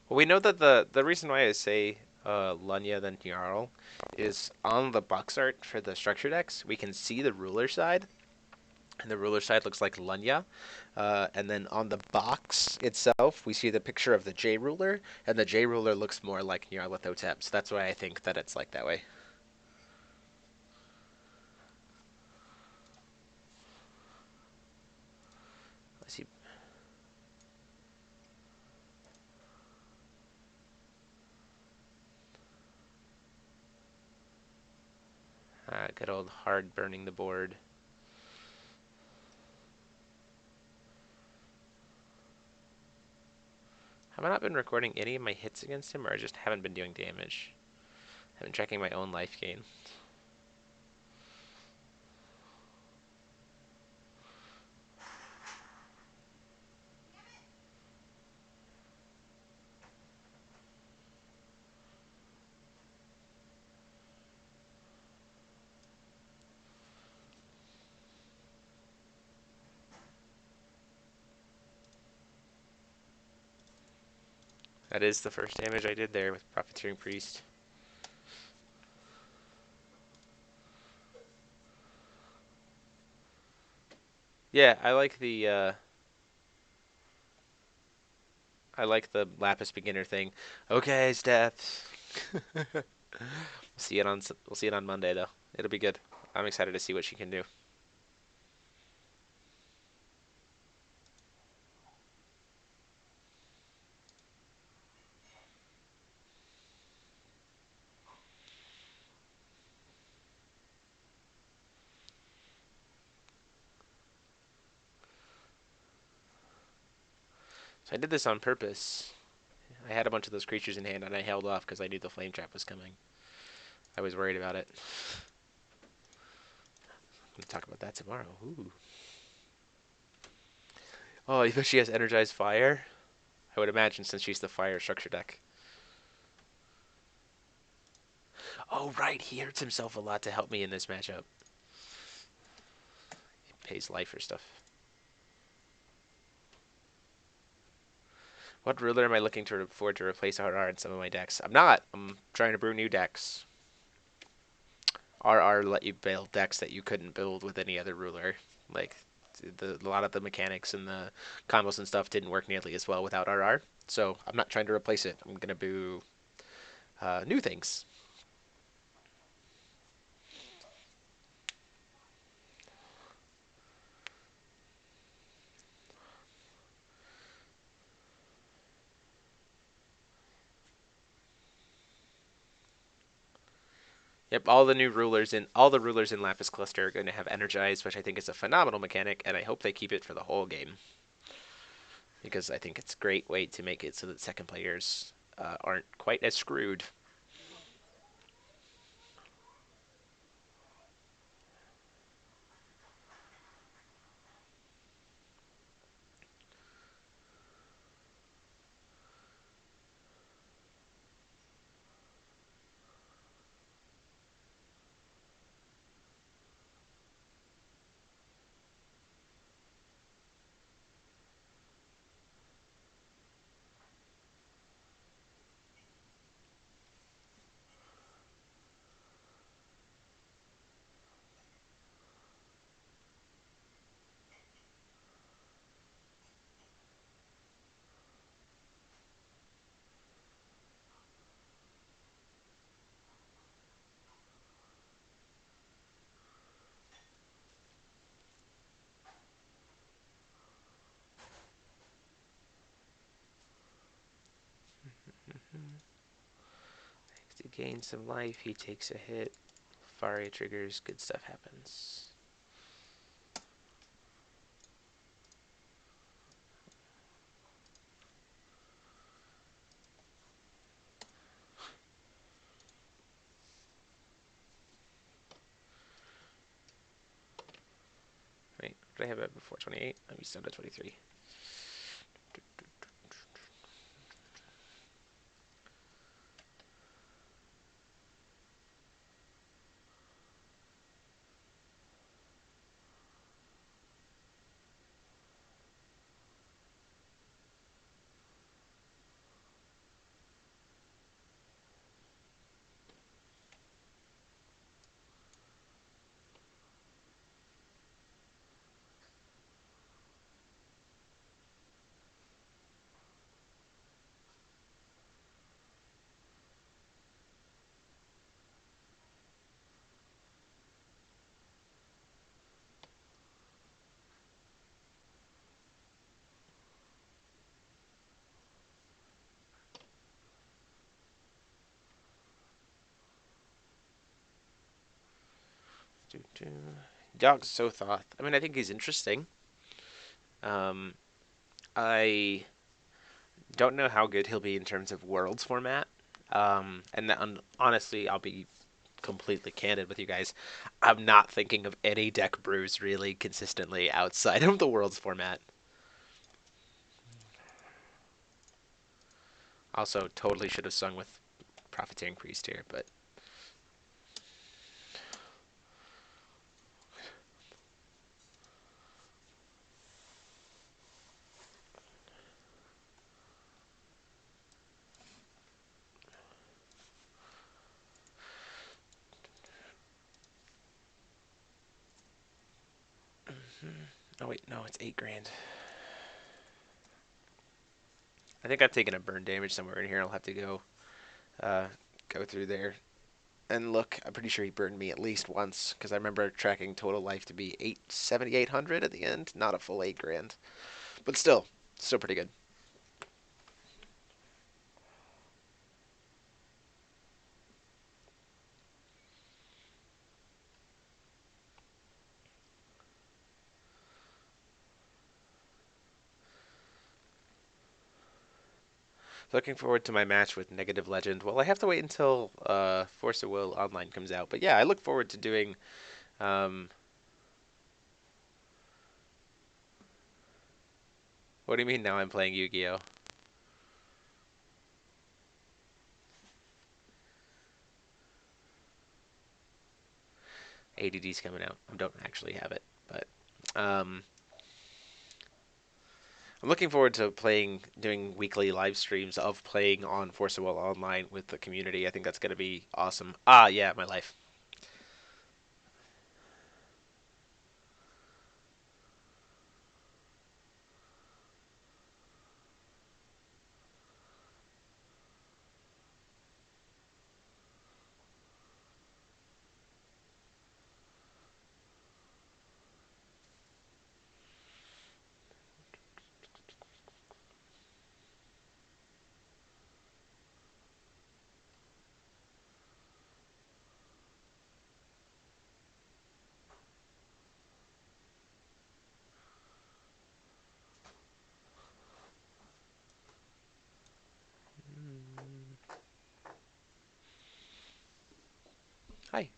Well, we know that the reason why I say Lunya than Jarl is on the box art for the structure decks, we can see the ruler side, and the ruler side looks like Lunya. And then on the box itself, we see the picture of the J ruler, and the J ruler looks more like Nyarlathotep. So that's why I think that it's like that way. Let's see. Good old hard burning the board. Have I not been recording any of my hits against him, or I just haven't been doing damage? I've been checking my own life gain. That is the first damage I did there with Profiteering Priest. Yeah, I like the Lapis Beginner thing. Okay, Steph. We'll see it on Monday though. It'll be good. I'm excited to see what she can do. So I did this on purpose. I had a bunch of those creatures in hand and I held off because I knew the flame trap was coming. I was worried about it. I'm gonna talk about that tomorrow. Ooh. Oh, you bet she has energized fire? I would imagine since she's the fire structure deck. Oh, right. He hurts himself a lot to help me in this matchup. He pays life for stuff. What ruler am I looking to for to replace RR in some of my decks? I'm not. I'm trying to brew new decks. RR let you build decks that you couldn't build with any other ruler. Like, a lot of the mechanics and the combos and stuff didn't work nearly as well without RR. So I'm not trying to replace it. I'm going to brew new things. Yep, all the rulers in Lapis Cluster are going to have energized, which I think is a phenomenal mechanic, and I hope they keep it for the whole game because I think it's a great way to make it so that second players aren't quite as screwed. To gain some life, he takes a hit. Faria triggers, good stuff happens. Wait, what did I have it before? 28? I'm used down to 23. Dog's so thought. I mean, I think he's interesting. Um, I don't know how good he'll be in terms of worlds format. Honestly, I'll be completely candid with you guys. I'm not thinking of any deck brews really consistently outside of the worlds format. Also, totally should have sung with Profiteering Priest here, but oh wait, no, it's 8 grand. I think I've taken a burn damage somewhere in here. I'll have to go go through there and look. I'm pretty sure he burned me at least once because I remember tracking total life to be 7,800 at the end, not a full 8 grand, but still pretty good. Looking forward to my match with Negative Legend. Well, I have to wait until Force of Will Online comes out, but yeah, I look forward to doing. Um, what do you mean now? I'm playing Yu-Gi-Oh. ADD's coming out. I don't actually have it, but um, I'm looking forward to doing weekly live streams of playing on Force of Will Online with the community. I think that's going to be awesome. Ah, yeah, my life. Hi.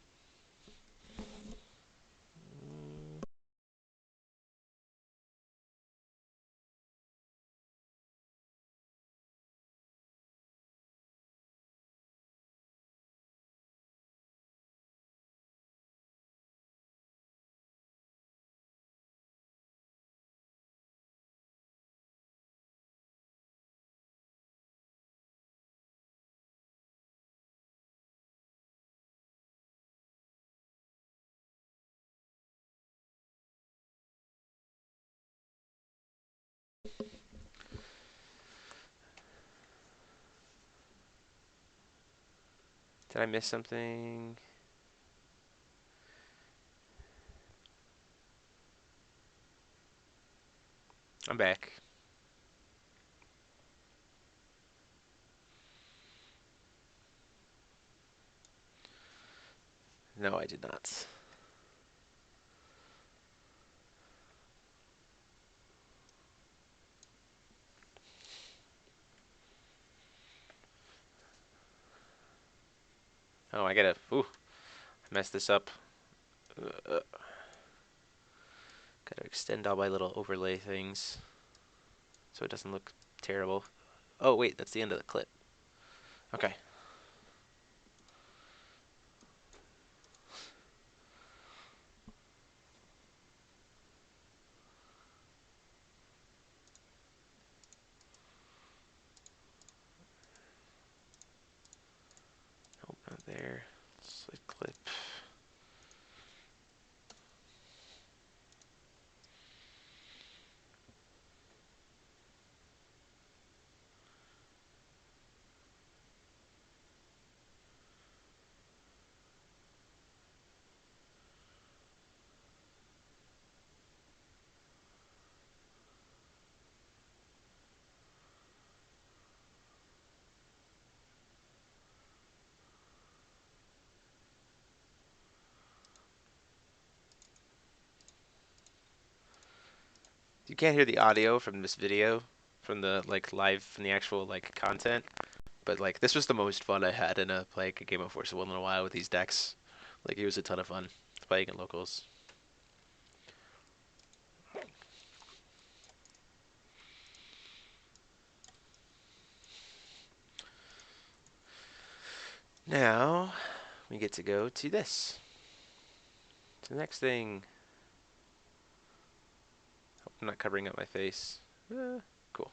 Did I miss something? I'm back. No, I did not. Oh, I gotta. Ooh, I messed this up. Gotta extend all my little overlay things so it doesn't look terrible. Oh, wait, that's the end of the clip. Okay. Nope, not there. Slide clip. You can't hear the audio from this video, from the like live, from the actual like content, but like this was the most fun I had in a like a Game of Force One in a while with these decks. Like it was a ton of fun playing in locals. Now we get to go to this. To the next thing. Hope I'm not covering up my face. Cool.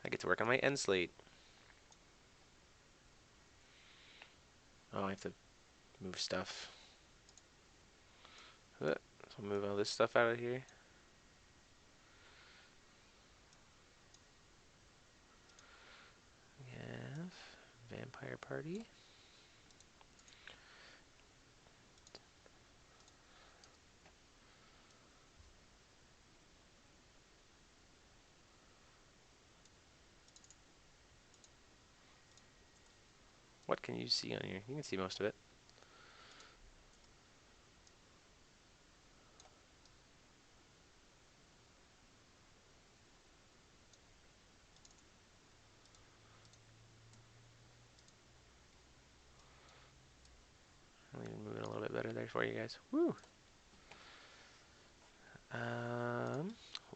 I get to work on my end slate. Oh, I have to move stuff. So move all this stuff out of here. We have Vampire Party. What can you see on here? You can see most of it. I'll even move it a little bit better there for you guys. Woo!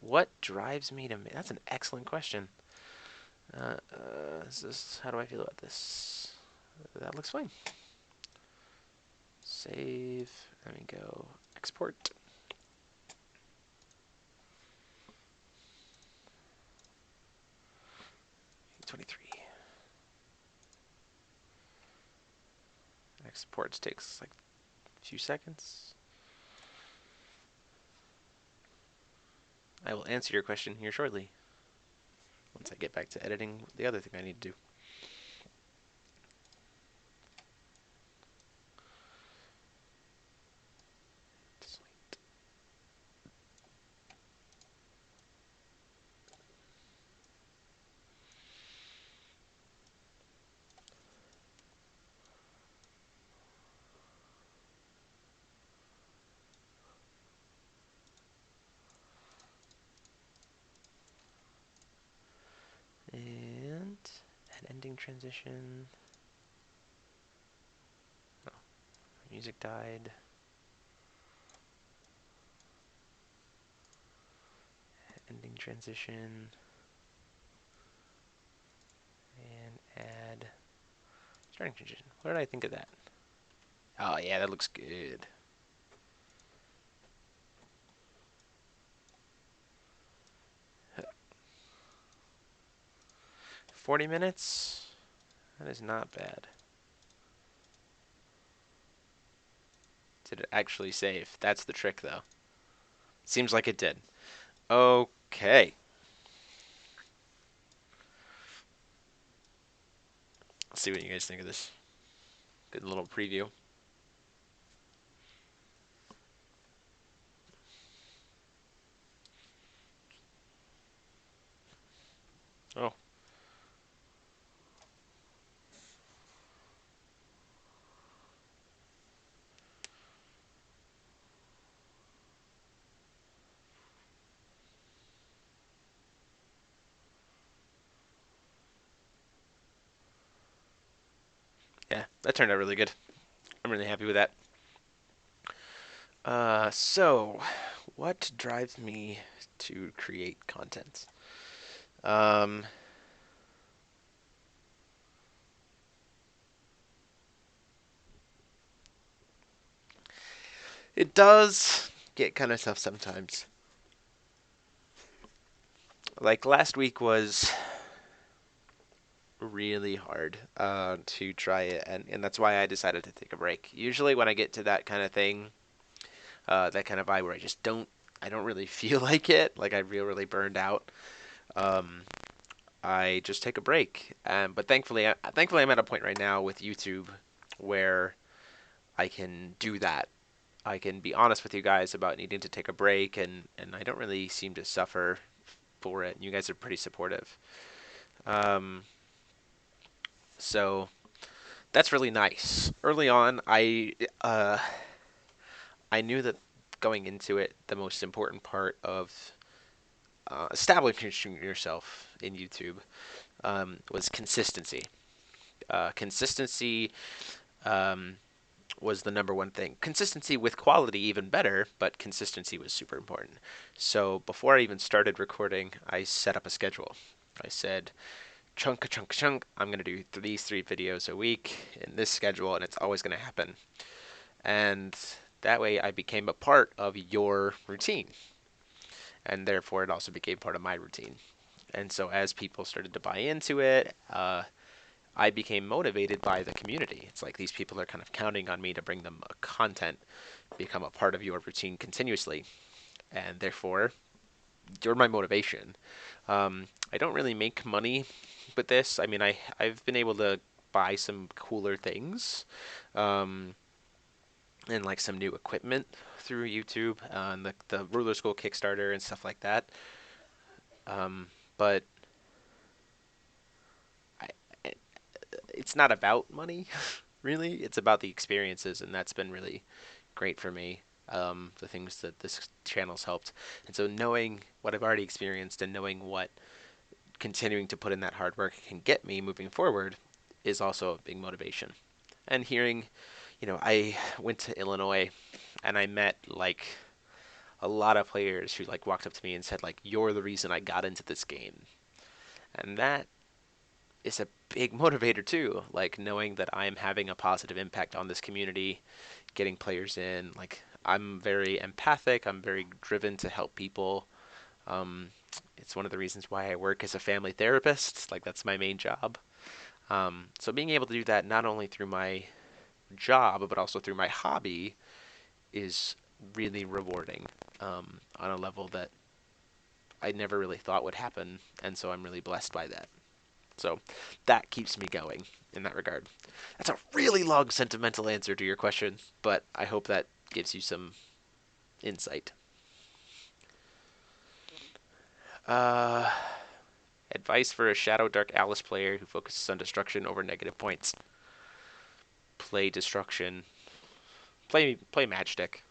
What drives me to make... That's an excellent question. How do I feel about this? That looks fine. Save. Let me go. Export. 23. Exports takes like a few seconds. I will answer your question here shortly, once I get back to editing the other thing I need to do. Sweet. And an ending transition. Oh, music died. Ending transition. And add starting transition. What did I think of that? Oh yeah, that looks good. 40 minutes? That is not bad. Did it actually save? That's the trick, though. Seems like it did. Okay. Let's see what you guys think of this. Good little preview. Oh. Yeah, that turned out really good. I'm really happy with that. So, what drives me to create content? Um, it does get kind of tough sometimes. Like last week was really hard to try it, and that's why I decided to take a break. Usually, when I get to that kind of thing, that kind of vibe where I don't really feel like it, like I feel really burned out. Um, I just take a break. But thankfully, I'm at a point right now with YouTube where I can do that. I can be honest with you guys about needing to take a break, and I don't really seem to suffer for it. You guys are pretty supportive. Um, so that's really nice. Early on, I knew that going into it, the most important part of establishing yourself in YouTube was consistency. Consistency um, was the number one thing. Consistency with quality, even better, but consistency was super important. So before I even started recording, I set up a schedule. I said, chunk, chunk, chunk, I'm going to do these 3 videos a week in this schedule, and it's always going to happen. And that way I became a part of your routine. And therefore it also became part of my routine. And so as people started to buy into it, I became motivated by the community. It's like these people are kind of counting on me to bring them content, become a part of your routine continuously, and therefore you're my motivation. I don't really make money with this. I mean, I've been able to buy some cooler things, um, and like some new equipment through YouTube, and the Ruler School Kickstarter and stuff like that. But I, it's not about money, really. It's about the experiences, and that's been really great for me. The things that this channel's helped, and so knowing what I've already experienced and knowing what continuing to put in that hard work can get me moving forward is also a big motivation. And hearing, I went to Illinois and I met like a lot of players who like walked up to me and said like, "You're the reason I got into this game," and that is a big motivator too. Like knowing that I'm having a positive impact on this community, getting players in. Like I'm very empathic. I'm very driven to help people. Um, it's one of the reasons why I work as a family therapist. Like that's my main job. So being able to do that not only through my job but also through my hobby is really rewarding on a level that I never really thought would happen, and so I'm really blessed by that. So that keeps me going in that regard. That's a really long sentimental answer to your question, but I hope that gives you some insight. Uh, Advice for a Shadow Dark Alice player who focuses on destruction over negative points. Play destruction. Play Matchstick.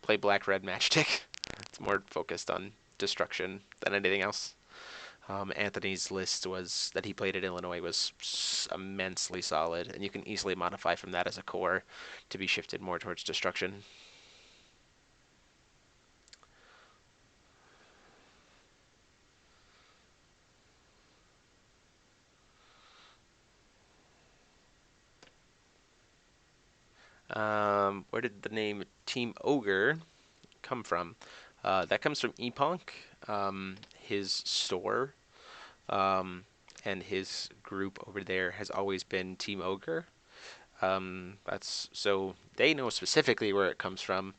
Play Black Red Matchstick. It's more focused on destruction than anything else. Anthony's list was that he played at Illinois was immensely solid, and you can easily modify from that as a core to be shifted more towards destruction. Where did the name Team Ogre come from? That comes from Epunk, his store, um, and his group over there has always been Team Ogre. That's so they know specifically where it comes from.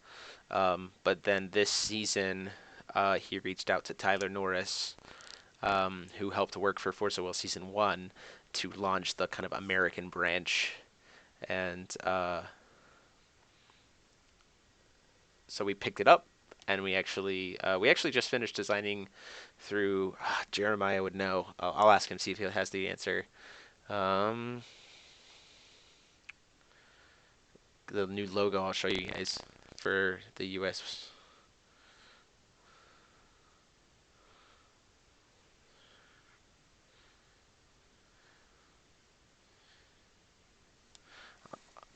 But then this season, he reached out to Tyler Norris, who helped work for Force of Will Season 1 to launch the kind of American branch. And so we picked it up, and we actually just finished designing through Jeremiah would know. I'll ask him, see if he has the answer. Um, the new logo I'll show you guys for the US.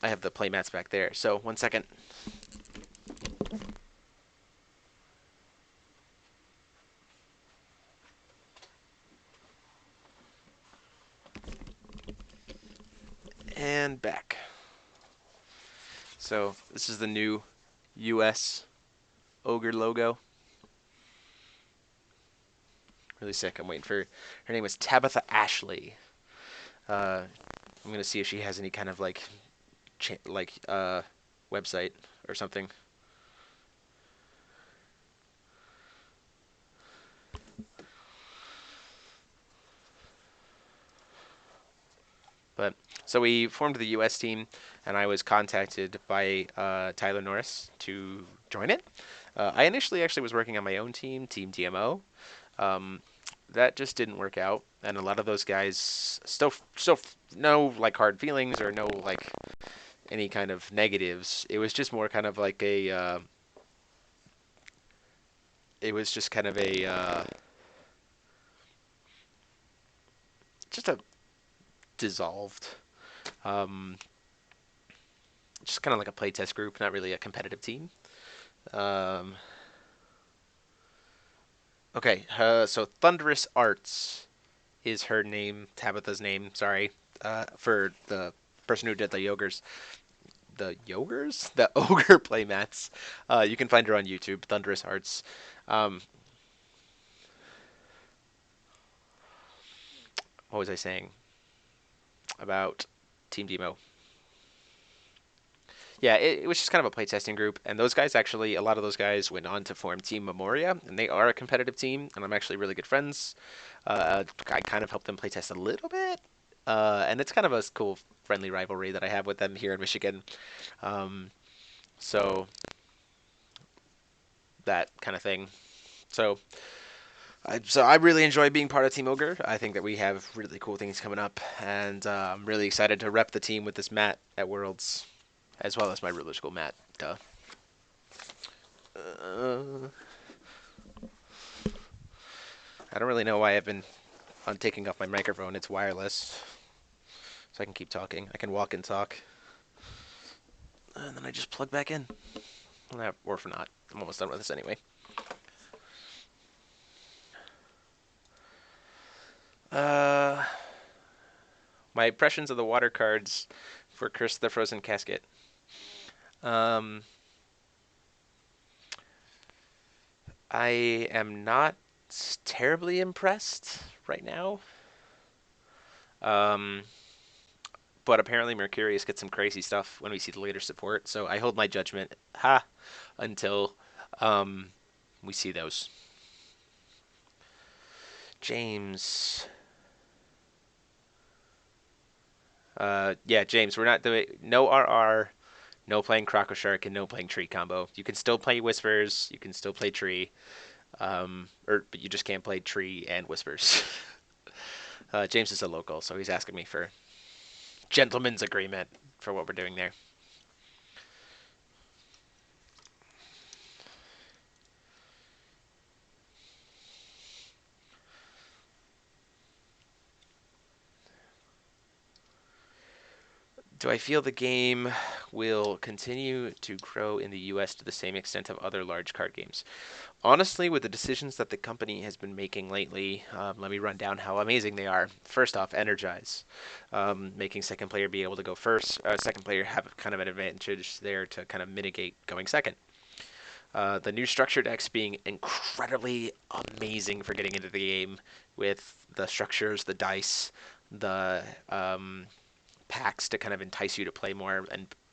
I have the playmats back there. So 1 second. And back. So this is the new US Ogre logo. Really sick. I'm waiting for her name is Tabitha Ashley. I'm gonna see if she has any kind of like website or something. But so we formed the U.S. team, and I was contacted by Tyler Norris to join it. I initially actually was working on my own team, Team DMO. Um, that just didn't work out, and a lot of those guys still no like hard feelings or no like any kind of negatives. It was just more kind of like a. It was just kind of a. Just a dissolved. Um, just kind of like a playtest group, not really a competitive team. Um, okay, so Thunderous Arts is her name, Tabitha's name. Sorry, for the person who did the yogers, the ogre playmats. You can find her on YouTube, Thunderous Arts. Um, what was I saying about Team Demo? Yeah, it was just kind of a playtesting group, and those guys actually, a lot of those guys went on to form Team Memoria, and they are a competitive team, and I'm actually really good friends. I kind of helped them playtest a little bit, and it's kind of a cool, friendly rivalry that I have with them here in Michigan. Um, so that kind of thing. So So I really enjoy being part of Team Ogre. I think that we have really cool things coming up, and I'm really excited to rep the team with this mat at Worlds, as well as my ruler school mat. Duh. Uh, I don't really know why I've been on taking off my microphone. It's wireless, so I can keep talking. I can walk and talk, and then I just plug back in. Or if not, I'm almost done with this anyway. Uh, my impressions of the water cards for Curse of the Frozen Casket. Um, I am not terribly impressed right now. Um, but apparently Mercurius gets some crazy stuff when we see the later support, so I hold my judgment until um, we see those. James. Yeah, James, we're not doing no RR, no playing Croco Shark, and no playing Tree combo. You can still play Whispers, you can still play Tree, but you just can't play Tree and Whispers. James is a local, so he's asking me for gentleman's agreement for what we're doing there. Do I feel the game will continue to grow in the US to the same extent of other large card games? Honestly, with the decisions that the company has been making lately, let me run down how amazing they are. First off, Energize, making second player be able to go first. Second player have kind of an advantage there to kind of mitigate going second. The new structure decks being incredibly amazing for getting into the game with the structures, the dice, the packs to kind of entice you to play more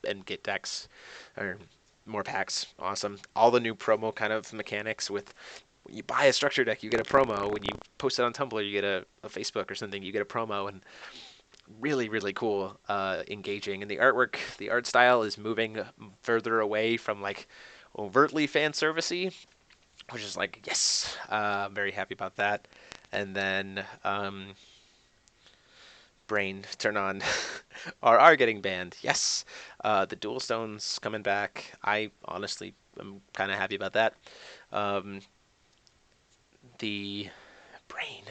and get decks or more packs. Awesome. All the new promo kind of mechanics with when you buy a structure deck, you get a promo. When you post it on Tumblr, you get a Facebook or something, you get a promo, and really, really cool, engaging. And the artwork, the art style is moving further away from like overtly fan servicey, which is like, yes, I'm very happy about that. And then Brain turn on are getting banned. Yes, the Dual Stones coming back. I honestly am kind of happy about that. Um, the Brain,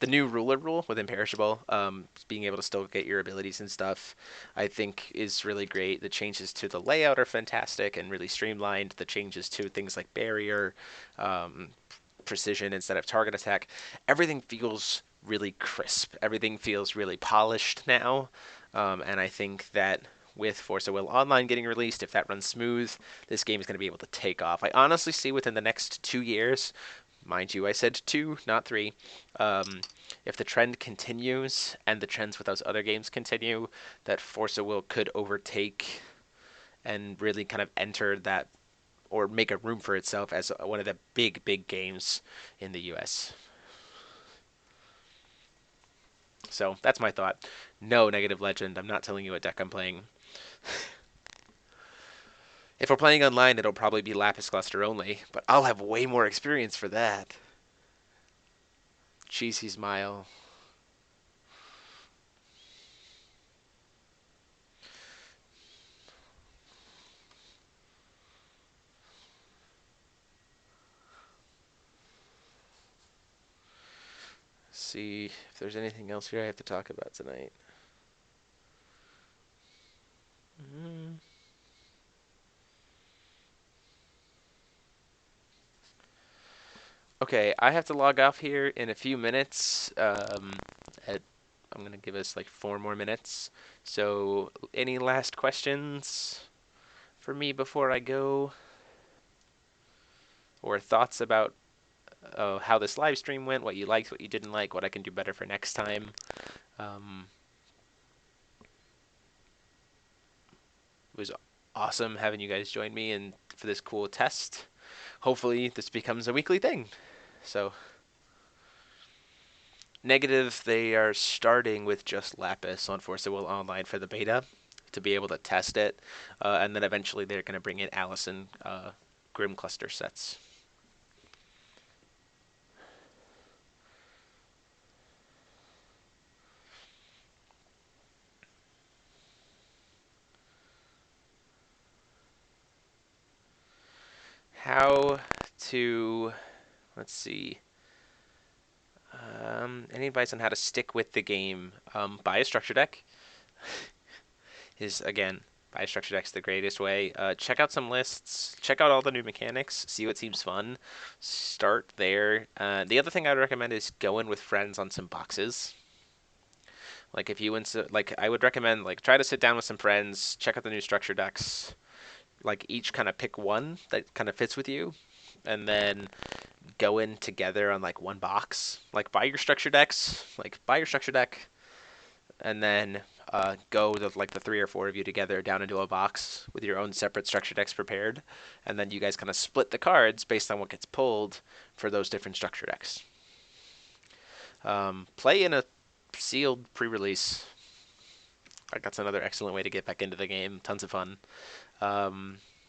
the new ruler rule with imperishable, being able to still get your abilities and stuff, I think is really great. The changes to the layout are fantastic and really streamlined. The changes to things like barrier, um, precision instead of target attack, everything feels really crisp. Everything feels really polished now, and I think that with Force of Will Online getting released, if that runs smooth, this game is going to be able to take off. I honestly see within the next 2 years, mind you, I said 2, not 3. Um, if the trend continues and the trends with those other games continue, that Force of Will could overtake and really kind of enter that or make a room for itself as one of the big, big games in the US. So that's my thought. No negative legend. I'm not telling you what deck I'm playing. If we're playing online, it'll probably be Lapis Cluster only, but I'll have way more experience for that. Cheesy smile. See if there's anything else here I have to talk about tonight. Mm. Okay, I have to log off here in a few minutes. I'm gonna give us like 4 more minutes. So, any last questions for me before I go, or thoughts about how this live stream went, what you liked, what you didn't like, what I can do better for next time? Um, it was awesome having you guys join me and for this cool test. Hopefully, this becomes a weekly thing. So. Negative, they are starting with just Lapis on Force of Will Online for the beta to be able to test it, and then eventually they're going to bring in Allison Grim Cluster sets. how to, let's see, any advice on how to stick with the game? Buy a structure deck. Is again, buy a structure deck's the greatest way. Check out some lists. Check out all the new mechanics. See what seems fun. Start there. The other thing I would recommend is go in with friends on some boxes. Like if you like I would recommend like try to sit down with some friends, check out the new structure decks. Like each kind of pick one that kind of fits with you, and then go in together on like one box. Like buy your structure decks. Like buy your structure deck, and then go to like the 3 or 4 of you together down into a box with your own separate structure decks prepared, and then you guys kind of split the cards based on what gets pulled for those different structure decks. Play in a sealed pre-release. Like that's another excellent way to get back into the game. Tons of fun.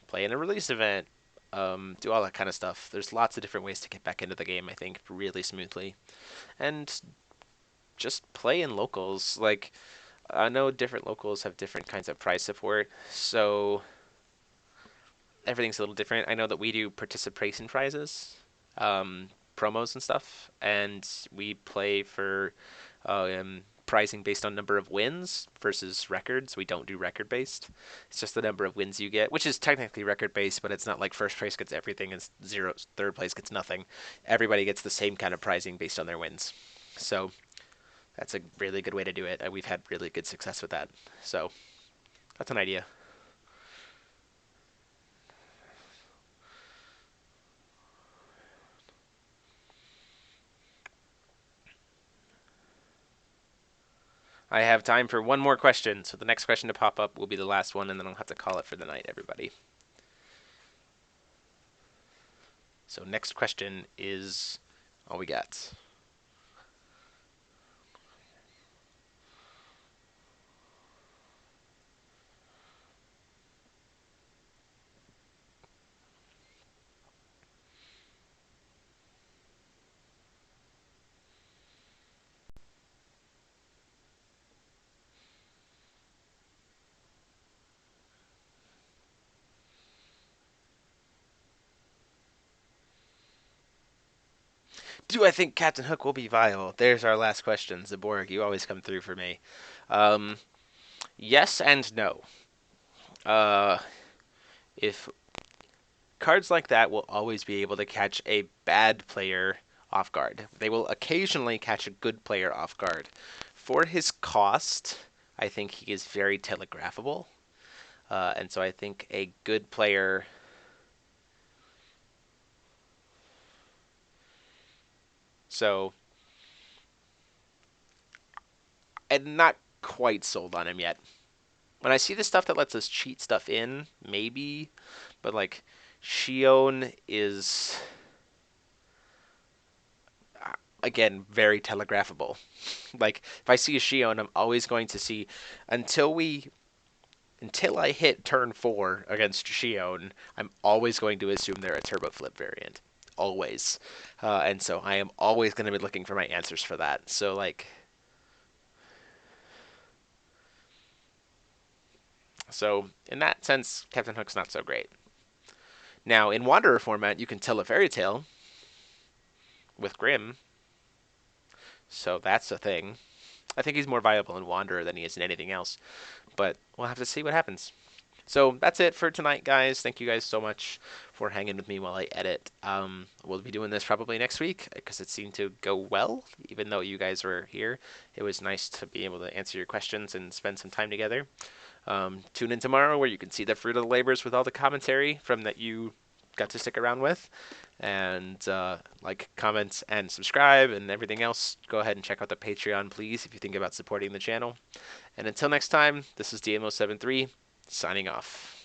Play in a release event. Do all that kind of stuff. There's lots of different ways to get back into the game, I think, really smoothly. And just play in locals. Like, I know different locals have different kinds of prize support, so everything's a little different. I know that we do participation prizes, promos and stuff, and we play for pricing based on number of wins versus records. We don't do record based. It's just the number of wins you get, which is technically record based, but it's not like first place gets everything and third place gets nothing. Everybody gets the same kind of pricing based on their wins. So that's a really good way to do it. We've had really good success with that. So that's an idea. I have time for one more question, so the next question to pop up will be the last one, and then I'll have to call it for the night, everybody. So next question is all we got. Do I think Captain Hook will be viable? There's our last question. Zaborg, you always come through for me. Um, yes and no. Uh, if cards like that will always be able to catch a bad player off guard. They will occasionally catch a good player off guard. For his cost, I think he is very telegraphable. And so I think a good player. So I'm not quite sold on him yet. When I see the stuff that lets us cheat stuff in, maybe, but like Shion is again very telegraphable. Like if I see a Shion, I'm always going to see until we until I hit turn 4 against Shion, I'm always going to assume they're a turbo flip variant. Always. And so I am always going to be looking for my answers for that. So like so in that sense, Captain Hook's not so great. Now in Wanderer format, you can tell a fairy tale with Grim, so that's a thing. I think he's more viable in Wanderer than he is in anything else, but we'll have to see what happens. So that's it for tonight, guys. Thank you guys so much for hanging with me while I edit. We'll be doing this probably next week because it seemed to go well, even though you guys were here. It was nice to be able to answer your questions and spend some time together. Tune in tomorrow where you can see the fruit of the labors with all the commentary from that you got to stick around with. And like, comment, and subscribe, and everything else. Go ahead and check out the Patreon, please, if you think about supporting the channel. And until next time, this is DM073 signing off.